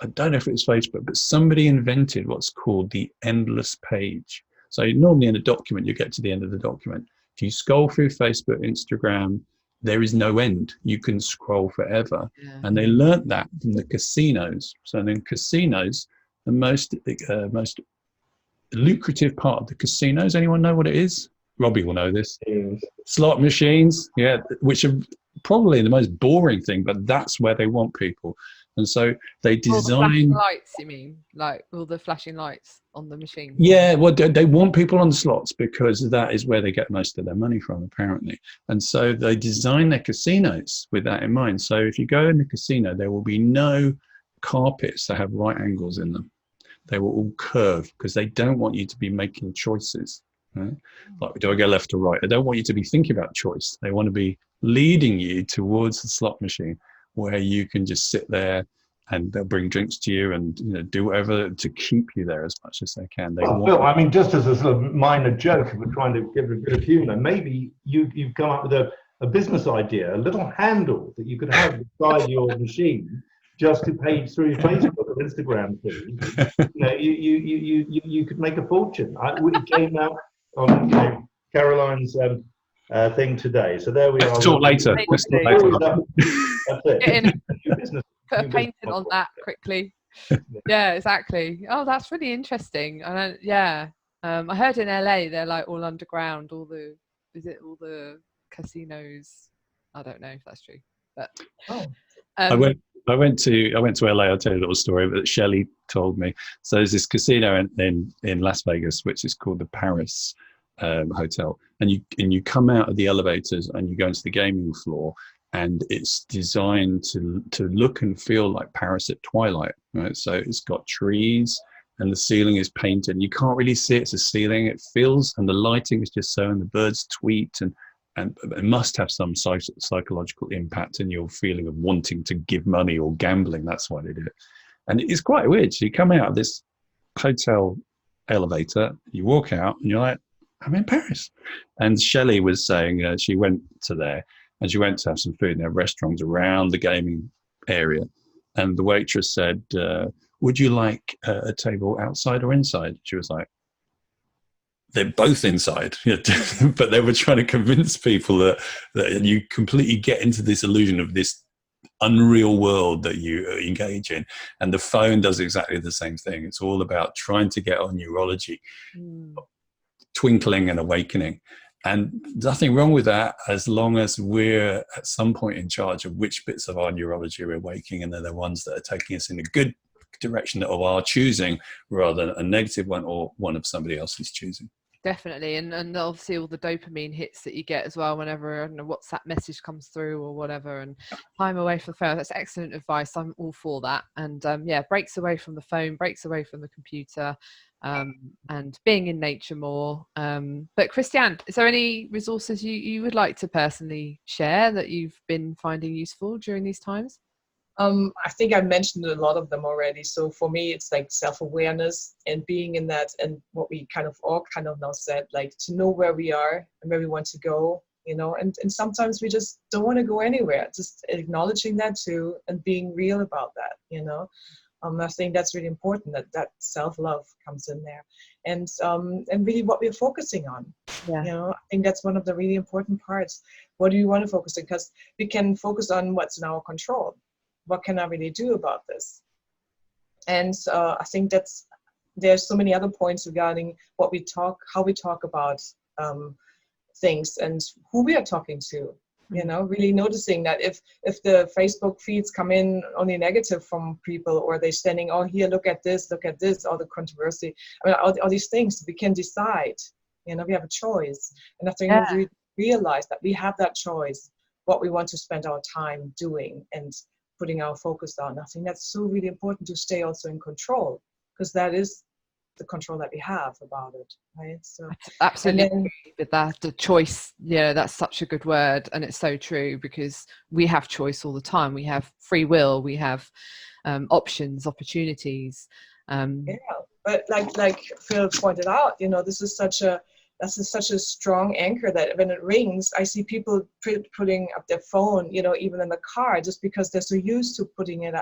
[SPEAKER 4] I don't know if it was Facebook, but somebody invented what's called the endless page. So normally in a document, you get to the end of the document. If you scroll through Facebook, Instagram, there is no end. You can scroll forever. Yeah. And they learnt that from the casinos. So in casinos, the most lucrative part of the casinos, anyone know what it is? Robbie will know this. Slot machines, yeah, which are probably the most boring thing, but that's where they want people. And so they design...
[SPEAKER 1] All the flashing lights, you mean? Like all the flashing lights on the machine?
[SPEAKER 4] Yeah, well, they want people on the slots because that is where they get most of their money from, apparently. And so they design their casinos with that in mind. So if you go in the casino, there will be no carpets that have right angles in them. They will all curve because they don't want you to be making choices. Right? Like, do I go left or right? They don't want you to be thinking about choice. They want to be leading you towards the slot machine, where you can just sit there and they'll bring drinks to you and do whatever to keep you there as much as they can.
[SPEAKER 3] Phil, I mean, just as a sort of minor joke, if we're trying to give a bit of humour, maybe you've come up with a business idea, a little handle that you could have beside your machine just to page through Facebook or Instagram feed. You could make a fortune. It came out on Caroline's thing today. So there we are.
[SPEAKER 4] Let's talk later.
[SPEAKER 3] That's it.
[SPEAKER 1] Put a painting on that quickly. Yeah, exactly. Oh, that's really interesting. And I heard in LA they're like all underground. All the casinos. I don't know if that's true, but
[SPEAKER 4] I went to LA. I'll tell you a little story that Shelley told me. So there's this casino in Las Vegas, which is called the Paris Hotel, and you come out of the elevators and you go into the gaming floor, and it's designed to look and feel like Paris at twilight, right? So it's got trees and the ceiling is painted. You can't really see it's a ceiling. It feels, and the lighting is just so, and the birds tweet, and it must have some psychological impact in your feeling of wanting to give money or gambling. That's why they did it. And it's quite weird. So you come out of this hotel elevator, you walk out, and you're like, I'm in Paris. And Shelley was saying she went to there, and she went to have some food in their restaurants around the gaming area. And the waitress said, would you like a table outside or inside? She was like, they're both inside. But they were trying to convince people that you completely get into this illusion of this unreal world that you engage in. And the phone does exactly the same thing. It's all about trying to get our neurology twinkling and awakening. And nothing wrong with that, as long as we're at some point in charge of which bits of our neurology are waking, and they're the ones that are taking us in a good direction of our choosing, rather than a negative one or one of somebody else's choosing.
[SPEAKER 1] Definitely. And obviously all the dopamine hits that you get as well whenever a WhatsApp message comes through or whatever, and time away from the phone. That's excellent advice. I'm all for that. And breaks away from the phone, breaks away from the computer, and being in nature more. But Christiane, is there any resources you would like to personally share that you've been finding useful during these times?
[SPEAKER 2] I think I mentioned a lot of them already. So for me, it's like self-awareness and being in that, and what we all now said, like to know where we are and where we want to go, and sometimes we just don't want to go anywhere. Just acknowledging that too, and being real about that, I think that's really important, that self-love comes in there, and really what we're focusing on. I think that's one of the really important parts. What do you want to focus on? Because we can focus on what's in our control. What can I really do about this? And I think that's there's so many other points regarding what we talk, how we talk about things, and who we are talking to. You know, really noticing that if the Facebook feeds come in only negative from people, or they're standing, oh, here, look at this, all the controversy, I mean, all these things, we can decide. You know, we have a choice. And I think we realize that we have that choice, what we want to spend our time doing and putting our focus on. I think that's so really important to stay also in control, because that is the control that we have about it, right? So
[SPEAKER 1] absolutely agree with that. The choice, yeah, that's such a good word, and it's so true, because we have choice all the time. We have free will, we have options, opportunities.
[SPEAKER 2] Yeah, but like Phil pointed out, you know, this is such a strong anchor that when it rings, I see people putting up their phone, you know, even in the car, just because they're so used to putting it,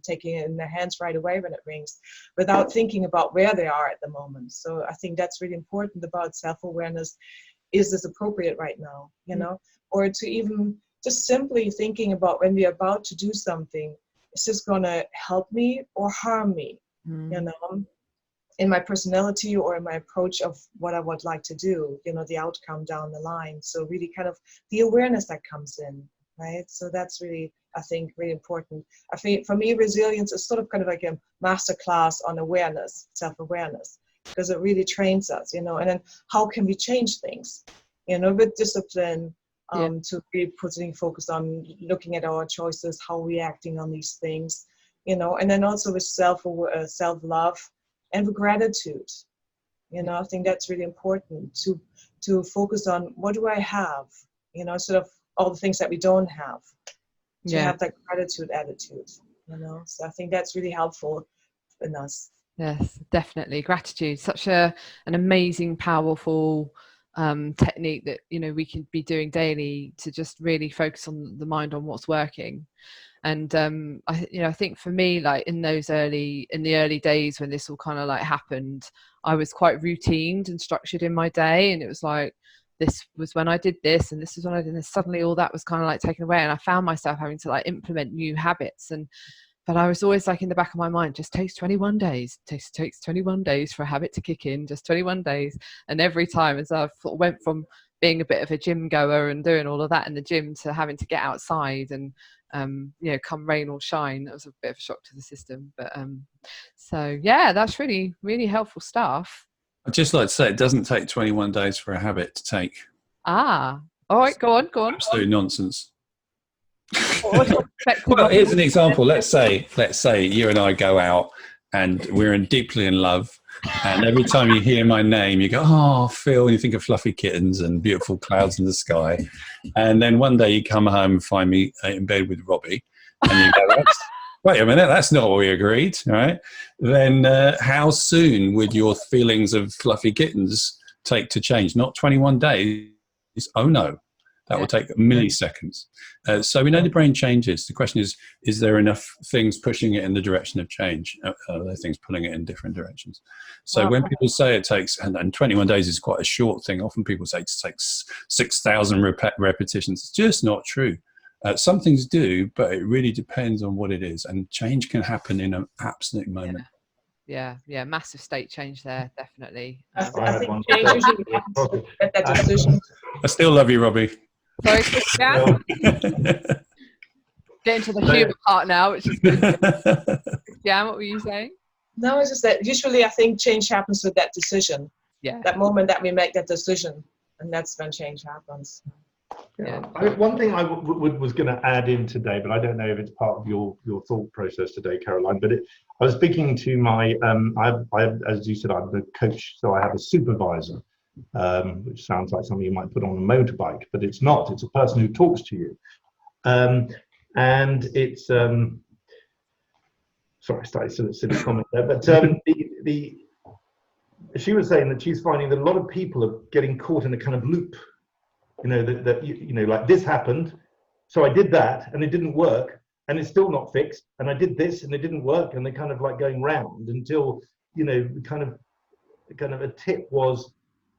[SPEAKER 2] taking it in their hands right away when it rings, without thinking about where they are at the moment. So I think that's really important about self-awareness. Is this appropriate right now, you know, or to even just simply thinking about when we're about to do something, is this going to help me or harm me, you know, in my personality or in my approach of what I would like to do, you know, the outcome down the line. So really kind of the awareness that comes in, right? So that's really, I think, really important. I think for me, resilience is sort of kind of like a master class on awareness, self-awareness, because it really trains us, you know, and then how can we change things, you know, with discipline, to be putting focus on looking at our choices, how we're acting on these things, you know, and then also with self-love, and with gratitude. You know, I think that's really important to focus on what do I have, you know, sort of all the things that we don't have, to have that gratitude attitude, you know. So I think that's really helpful in us.
[SPEAKER 1] Yes, definitely. Gratitude, such an amazing, powerful technique that, you know, we can be doing daily to just really focus on the mind, on what's working. And I think for me, like in the early days when this all kind of like happened, I was quite routined and structured in my day, and it was like, this was when I did this, and this is when I did this. Suddenly all that was kind of like taken away, and I found myself having to like implement new habits. But I was always like in the back of my mind, just takes 21 days. Takes 21 days for a habit to kick in, just 21 days. And every time, as I went from being a bit of a gym goer and doing all of that in the gym to having to get outside and you know, come rain or shine, that was a bit of a shock to the system. But so yeah, that's really, really helpful stuff.
[SPEAKER 4] I'd just like to say, it doesn't take 21 days for a habit to take.
[SPEAKER 1] All right, go on.
[SPEAKER 4] Absolute nonsense.
[SPEAKER 1] What's your perspective?
[SPEAKER 4] Well, here's an example. Let's say you and I go out and we're deeply in love, and every time you hear my name, you go, oh, Phil, and you think of fluffy kittens and beautiful clouds in the sky. And then one day you come home and find me in bed with Robbie, and you go, wait a minute, that's not what we agreed, right? Then how soon would your feelings of fluffy kittens take to change? Not 21 days. Oh, no. That will take milliseconds. So we know the brain changes. The question is there enough things pushing it in the direction of change? Are there things pulling it in different directions? So when people say it takes, and 21 days is quite a short thing, often people say it takes 6,000 repetitions. It's just not true. Some things do, but it really depends on what it is. And change can happen in an absolute moment.
[SPEAKER 1] Yeah, massive state change there, definitely.
[SPEAKER 2] I think change usually happens at that decision.
[SPEAKER 4] I still love you, Robbie.
[SPEAKER 1] Sorry, Christiane. Get into the humour part now, which is good. Christiane, what were you saying?
[SPEAKER 2] No, it's just that usually I think change happens with that decision. Yeah. That moment that we make that decision, and that's when change happens.
[SPEAKER 3] Yeah. One thing I was going to add in today, but I don't know if it's part of your thought process today, Caroline. But I was speaking to my, as you said, I'm the coach, so I have a supervisor, which sounds like something you might put on a motorbike, but it's not. It's a person who talks to you, and it's. Sorry, I started a silly comment there, but she was saying that she's finding that a lot of people are getting caught in a kind of loop. You know, that you know, like this happened, so I did that and it didn't work, and it's still not fixed, and I did this and it didn't work, and they're kind of like going round until, you know, kind of a tip was,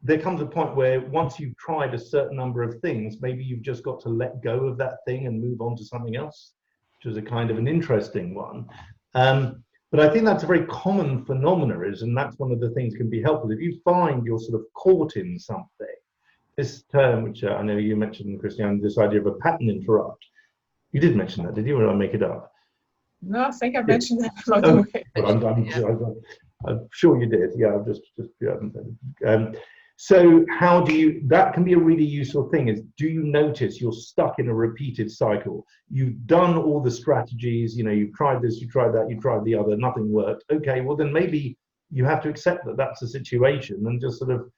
[SPEAKER 3] there comes a point where once you've tried a certain number of things, maybe you've just got to let go of that thing and move on to something else, which is a kind of an interesting one. But I think that's a very common phenomena, and that's one of the things can be helpful. If you find you're sort of caught in something, this term, which I know you mentioned, Christiane, this idea of a pattern interrupt. You did mention that, did you, or did I make it up?
[SPEAKER 2] No, I think I mentioned that along the way.
[SPEAKER 3] But I'm sure you did. Yeah, I'm just so how do you, that can be a really useful thing, is do you notice you're stuck in a repeated cycle? You've done all the strategies, you know, you've tried this, you tried that, you tried the other, nothing worked. Okay, well then maybe you have to accept that that's the situation and just sort of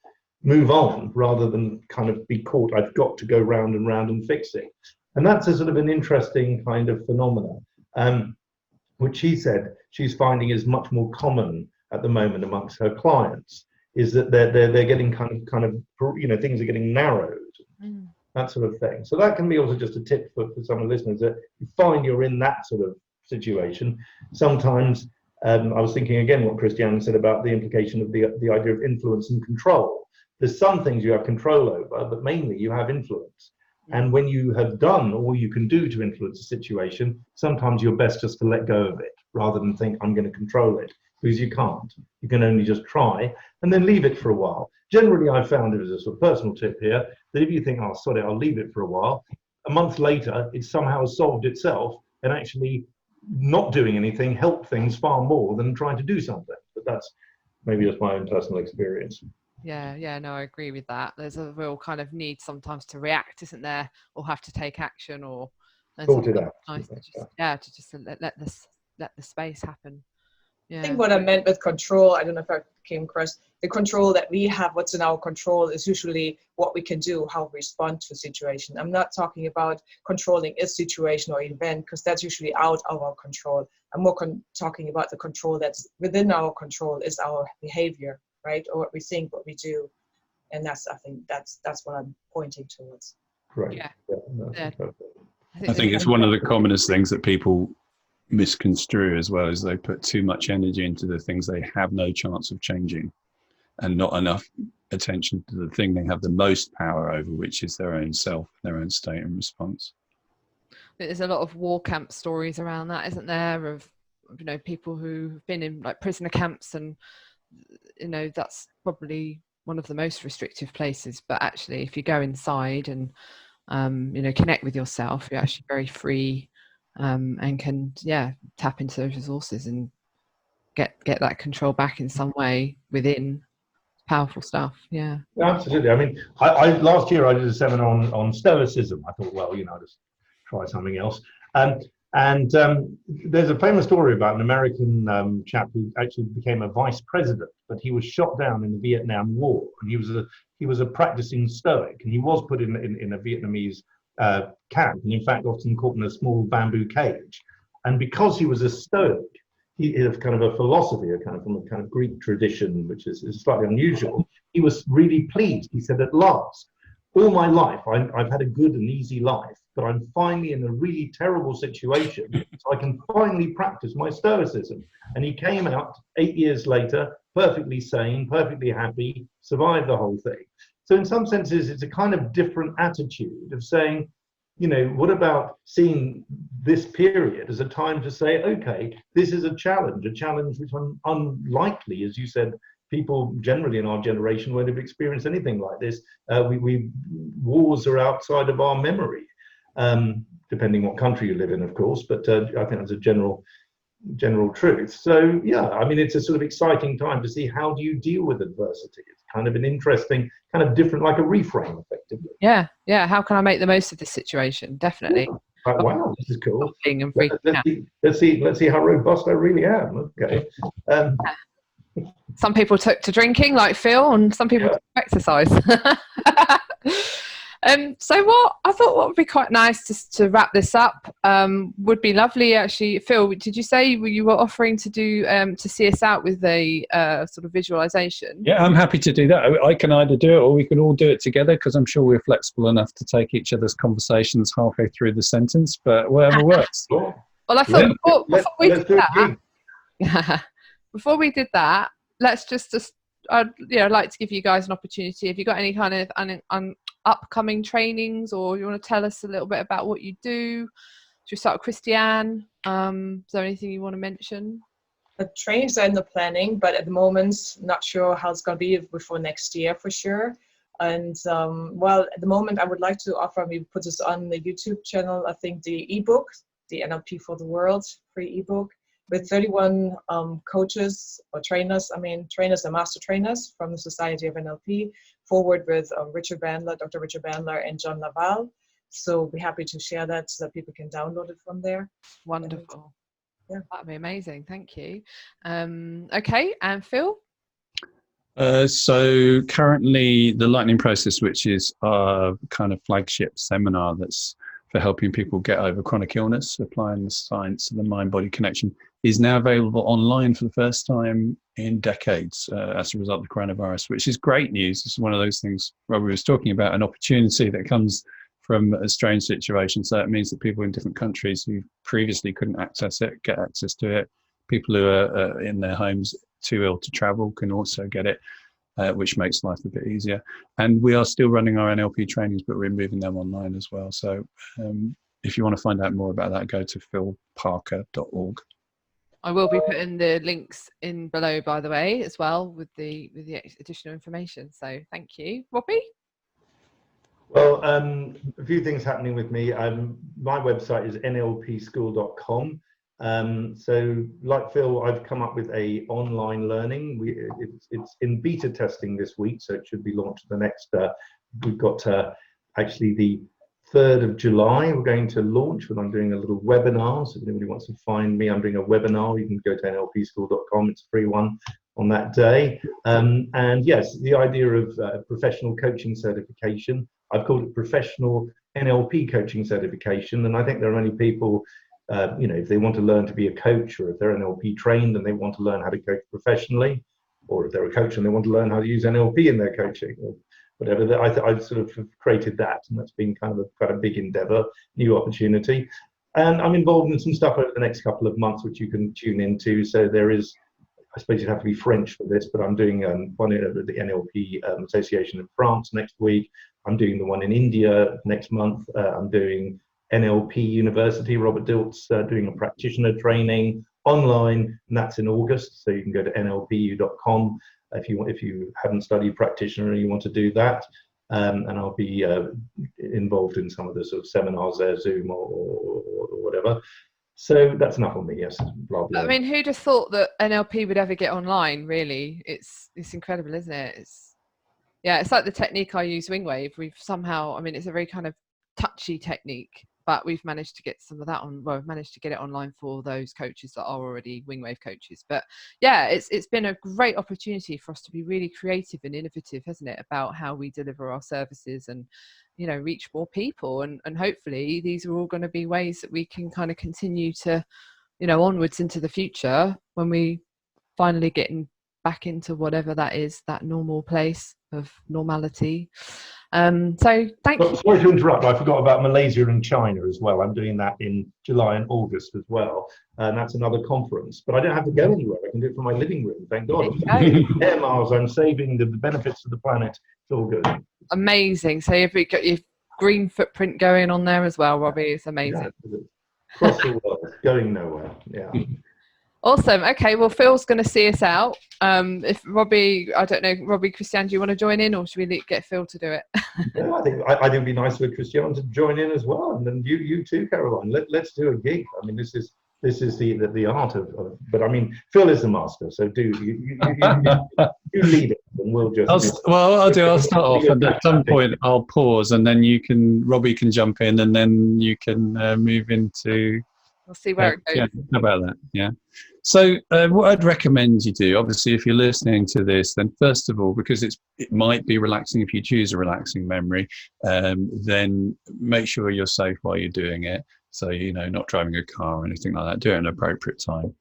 [SPEAKER 3] move on, rather than kind of be caught, I've got to go round and round and fix it. And that's a sort of an interesting kind of phenomena, which she said she's finding is much more common at the moment amongst her clients, is that they're getting kind of you know, things are getting narrowed, that sort of thing. So that can be also just a tip for some of the listeners, that you find you're in that sort of situation. Sometimes I was thinking again what Christiane said about the implication of the idea of influence and control. There's some things you have control over, but mainly you have influence. And when you have done all you can do to influence a situation, sometimes you're best just to let go of it, rather than think I'm going to control it, because you can't. You can only just try and then leave it for a while. Generally, I've found, as a sort of personal tip here, that if you think, oh, sorry, I'll leave it for a while, a month later, it somehow solved itself, and actually not doing anything helped things far more than trying to do something. But that's maybe just my own personal experience.
[SPEAKER 1] Yeah, no, I agree with that. There's a real kind of need sometimes to react, isn't there, or have to take action, or
[SPEAKER 3] sort it out.
[SPEAKER 1] Nice to just let the space happen. Yeah.
[SPEAKER 2] I think what I meant with control, I don't know if I came across, the control that we have, what's in our control, is usually what we can do, how we respond to a situation. I'm not talking about controlling a situation or event, because that's usually out of our control. I'm more talking about the control that's within our control, is our behavior, right? Or what we think, what we do. And that's, I think that's what I'm pointing towards.
[SPEAKER 3] Right.
[SPEAKER 1] Yeah.
[SPEAKER 4] I think it's one of the commonest things that people misconstrue as well, is they put too much energy into the things they have no chance of changing, and not enough attention to the thing they have the most power over, which is their own self, their own state and response.
[SPEAKER 1] There's a lot of war camp stories around that, isn't there, of, you know, people who've been in like prisoner camps, and you know, that's probably one of the most restrictive places, but actually if you go inside and you know, connect with yourself, you're actually very free, and can tap into those resources and get that control back in some way within. Powerful stuff. Yeah,
[SPEAKER 3] absolutely. I mean, I last year I did a seminar on stoicism. I thought, well, you know, I'll just try something else. And there's a famous story about an American chap who actually became a vice president, but he was shot down in the Vietnam War, and he was a practicing stoic, and he was put in a Vietnamese camp, and in fact often caught in a small bamboo cage. And because he was a stoic, he is kind of a philosophy, from a kind of Greek tradition, which is slightly unusual. He was really pleased. He said, at last, all my life, I've had a good and easy life, but I'm finally in a really terrible situation, so I can finally practice my stoicism. And he came out 8 years later, perfectly sane, perfectly happy, survived the whole thing. So in some senses, it's a kind of different attitude of saying, you know, what about seeing this period as a time to say, okay, this is a challenge which unlikely, as you said, people generally in our generation won't have experienced anything like this. Wars are outside of our memory, depending what country you live in, of course, but I think that's a general truth. So yeah, I mean, it's a sort of exciting time to see how do you deal with adversity. It's kind of an interesting, kind of different, like a reframe, effectively.
[SPEAKER 1] Yeah. How can I make the most of this situation? Definitely.
[SPEAKER 3] Like, wow, this is cool.
[SPEAKER 1] Let's
[SPEAKER 3] see how robust I really am. Okay.
[SPEAKER 1] Some people took to drinking, like Phil, and some people took to exercise. So what would be quite nice to wrap this up would be lovely, actually. Phil, did you say you were offering to do to see us out with a sort of visualization?
[SPEAKER 4] Yeah, I'm happy to do that. I can either do it, or we can all do it together, because I'm sure we're flexible enough to take each other's conversations halfway through the sentence, but whatever works.
[SPEAKER 1] Well, I thought before we did that, let's just I'd like to give you guys an opportunity. Have you got any kind of upcoming trainings, or you want to tell us a little bit about what you do? Should we start with Christiane? Is there anything you want to mention?
[SPEAKER 2] trainings are in the planning, but at the moment, not sure how it's going to be before next year for sure. And well, at the moment, I would like to offer, we put this on the YouTube channel, I think the ebook, the NLP for the World free ebook, with 31 coaches or trainers, trainers and master trainers from the Society of NLP, forward with Dr. Richard Bandler and John Laval. So we're happy to share that so that people can download it from there.
[SPEAKER 1] Wonderful.
[SPEAKER 2] And, yeah.
[SPEAKER 1] That'd be amazing. Thank you. Okay, and Phil?
[SPEAKER 4] So currently the Lightning Process, which is our kind of flagship seminar that's for helping people get over chronic illness, applying the science of the mind-body connection, is now available online for the first time in decades as a result of the coronavirus, which is great news. This is one of those things Robbie was talking about, an opportunity that comes from a strange situation. So it means that people in different countries who previously couldn't access it, get access to it. People who are in their homes too ill to travel can also get it, which makes life a bit easier. And we are still running our NLP trainings, but we're moving them online as well. So if you want to find out more about that, go to philparker.org.
[SPEAKER 1] I will be putting the links in below, by the way, as well, with the additional information. So thank you. Robbie?
[SPEAKER 3] Well, a few things happening with me. My website is nlpschool.com. So like Phil, I've come up with a online learning. It's in beta testing this week, so it should be launched the next, we've got actually the 3rd of July, we're going to launch, when I'm doing a little webinar. So if anybody wants to find me, I'm doing a webinar. You can go to nlpschool.com. It's a free one on that day. And yes, the idea of professional coaching certification, I've called it professional NLP coaching certification. And I think there are many people, if they want to learn to be a coach, or if they're NLP trained and they want to learn how to coach professionally, or if they're a coach and they want to learn how to use NLP in their coaching, or whatever, I've sort of created that, and that's been kind of quite a big endeavor, new opportunity. And I'm involved in some stuff over the next couple of months, which you can tune into. So there is, I suppose you'd have to be French for this, but I'm doing one at the NLP Association in France next week. I'm doing the one in India next month. I'm doing NLP University, Robert Dilt's doing a practitioner training online, and that's in August. So you can go to nlpu.com if you haven't studied practitioner and you want to do that. And I'll be involved in some of the sort of seminars there, Zoom or whatever. So that's enough on me. Yes. Blah, blah.
[SPEAKER 1] I mean, who'd have thought that NLP would ever get online? Really, it's incredible, isn't it? It's like the technique I use, Wingwave. We've somehow, it's a very kind of touchy technique, but we've managed to get some of that on. Well, we've managed to get it online for those coaches that are already Wingwave coaches. But yeah, it's been a great opportunity for us to be really creative and innovative, hasn't it, about how we deliver our services and reach more people. And hopefully these are all going to be ways that we can kind of continue to onwards into the future when we finally get back into whatever that is, that normal place of normality. So thank you.
[SPEAKER 3] Sorry to interrupt, I forgot about Malaysia and China as well. I'm doing that in July and August as well, and that's another conference, but I don't have to go anywhere. I can do it from my living room, thank God. Air miles, I'm saving the benefits of the planet. It's all good. Amazing.
[SPEAKER 1] So you've got your green footprint going on there as well, Robbie. It's amazing.
[SPEAKER 3] Yeah, across the world, going nowhere. Yeah.
[SPEAKER 1] Awesome. Okay, well, Phil's going to see us out. If Robbie, I don't know, Robbie, Christiane, do you want to join in, or should we get Phil to do it?
[SPEAKER 3] Yeah, I think it'd be nice for Christiane to join in as well, and then you too, Caroline. Let's do a gig. This is the art of. But Phil is the master, so you lead it, and we'll just.
[SPEAKER 4] I'll start off, and at some point I'll pause, and then Robbie can jump in, and then you can move into.
[SPEAKER 1] We'll see where it goes.
[SPEAKER 4] Yeah, how about that? Yeah. So what I'd recommend you do, obviously, if you're listening to this, then first of all, because it might be relaxing if you choose a relaxing memory, then make sure you're safe while you're doing it. So, not driving a car or anything like that. Do it at an appropriate time.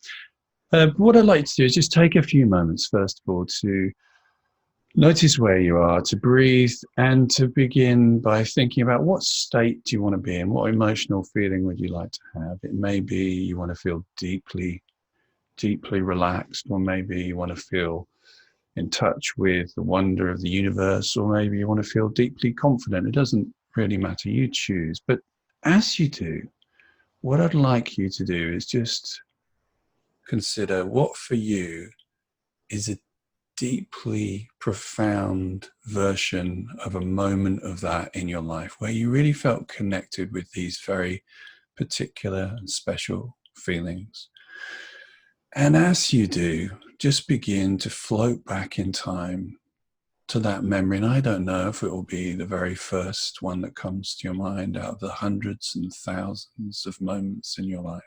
[SPEAKER 4] What I'd like to do is just take a few moments, first of all, to notice where you are, to breathe, and to begin by thinking about what state do you want to be in, what emotional feeling would you like to have. It may be you want to feel deeply, deeply relaxed, or maybe you want to feel in touch with the wonder of the universe, or maybe you want to feel deeply confident. It doesn't really matter, you choose. But as you do, what I'd like you to do is just consider what for you is a deeply profound version of a moment of that in your life where you really felt connected with these very particular and special feelings. And as you do, just begin to float back in time to that memory. And I don't know if it will be the very first one that comes to your mind out of the hundreds and thousands of moments in your life.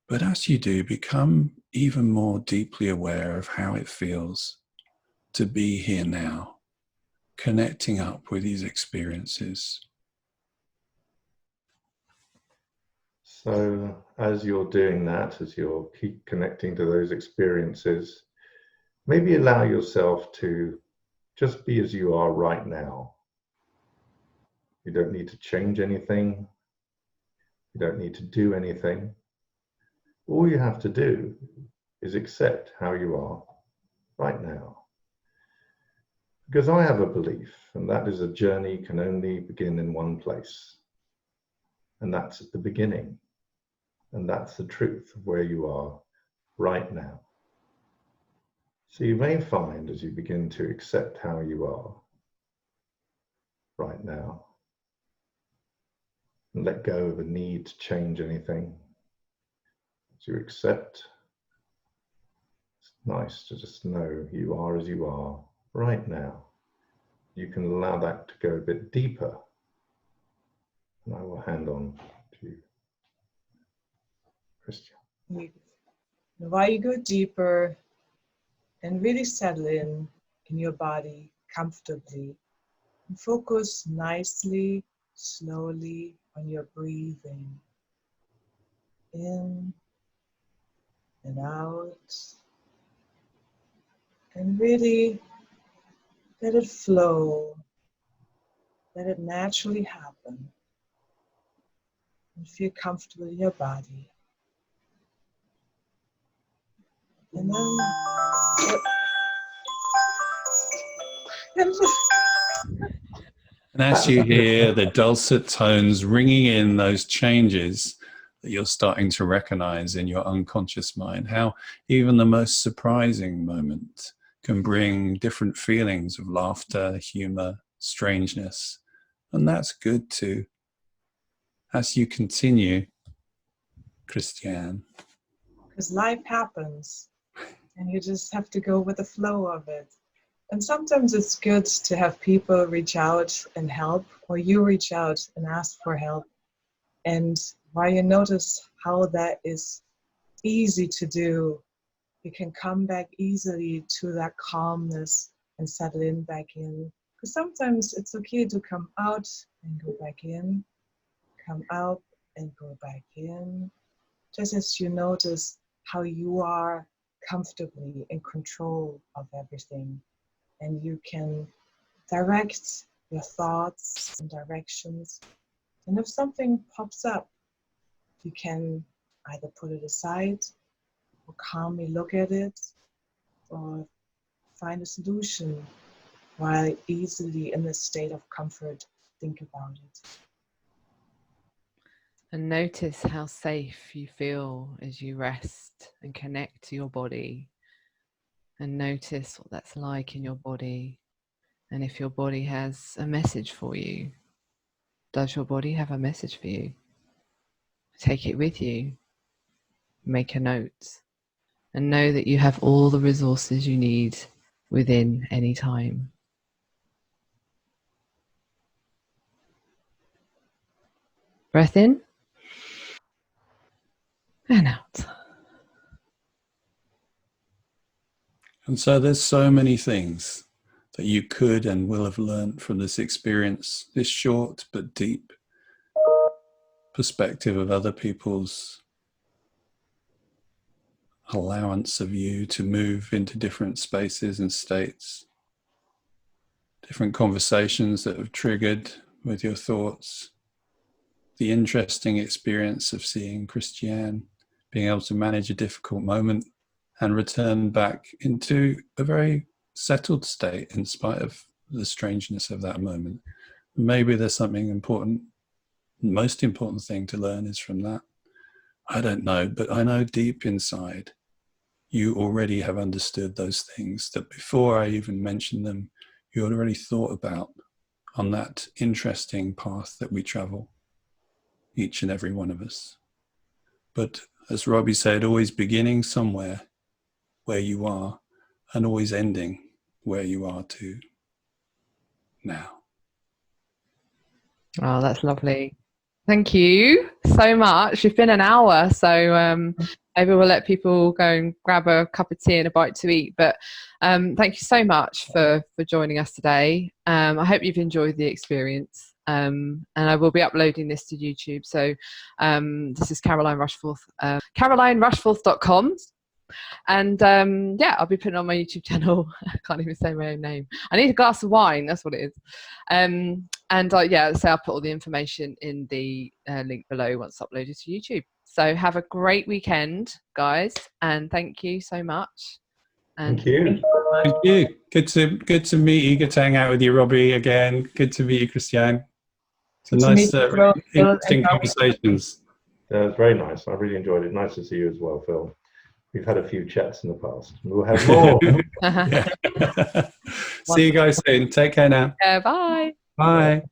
[SPEAKER 4] But as you do, become even more deeply aware of how it feels to be here now, connecting up with these experiences.
[SPEAKER 3] So as you're doing that, as you're keep connecting to those experiences, maybe allow yourself to just be as you are right now. You don't need to change anything. You don't need to do anything. All you have to do is accept how you are right now. Because I have a belief, and that is a journey can only begin in one place. And that's at the beginning. And that's the truth of where you are right now. So you may find as you begin to accept how you are right now, and let go of the need to change anything, as you accept, it's nice to just know you are as you are right now. You can allow that to go a bit deeper. And I will hand on to Christiane.
[SPEAKER 2] While you go deeper and really settle in your body comfortably, and focus nicely, slowly on your breathing. In and out. And really let it flow. Let it naturally happen. And feel comfortable in your body. And then
[SPEAKER 4] And as you hear the dulcet tones ringing in those changes that you're starting to recognize in your unconscious mind, how even the most surprising moment can bring different feelings of laughter, humor, strangeness. And that's good too. As you continue, Christiane.
[SPEAKER 2] because life happens and you just have to go with the flow of it. And sometimes it's good to have people reach out and help, or you reach out and ask for help. And while you notice how that is easy to do, you can come back easily to that calmness and settle in back in. Because sometimes it's okay to come out and go back in, come out and go back in. Just as you notice how you are comfortably in control of everything. And you can direct your thoughts and directions. And if something pops up, you can either put it aside or calmly look at it or find a solution while easily in a state of comfort, think about it.
[SPEAKER 1] And notice how safe you feel as you rest and connect to your body. And notice what that's like in your body. And if your body has a message for you, does your body have a message for you? Take it with you. Make a note. And know that you have all the resources you need within any time. Breath in and out.
[SPEAKER 4] And so there's so many things that you could and will have learned from this experience, this short but deep perspective of other people's allowance of you to move into different spaces and states, different conversations that have triggered with your thoughts, the interesting experience of seeing Christiane being able to manage a difficult moment and return back into a very settled state in spite of the strangeness of that moment. Maybe there's something important, the most important thing to learn is from that. I don't know, but I know deep inside you already have understood those things that before I even mentioned them, you already thought about on that interesting path that we travel, each and every one of us. But as Robbie said, always beginning somewhere where you are and always ending where you are too now.
[SPEAKER 1] Oh, that's lovely. Thank you so much. It's been an hour, so maybe we'll let people go and grab a cup of tea and a bite to eat. But thank you so much for joining us today. I hope you've enjoyed the experience. And I will be uploading this to YouTube. So this is Caroline Rushforth, CarolineRushforth.com. And yeah, I'll be putting it on my YouTube channel. I can't even say my own name. I need a glass of wine. That's what it is. And yeah, so I'll put all the information in the link below once uploaded to YouTube. So have a great weekend, guys, and thank you so much. And
[SPEAKER 3] Thank you.
[SPEAKER 4] Thank you. Good to meet you. Good to hang out with you, Robbie. Again, good to meet you, Christiane. It's a nice, interesting conversations.
[SPEAKER 3] Yeah, it was very nice. I really enjoyed it. Nice to see you as well, Phil. We've had a few chats in the past. We'll have more.
[SPEAKER 4] See you guys soon. Take care now.
[SPEAKER 1] bye.
[SPEAKER 4] Bye.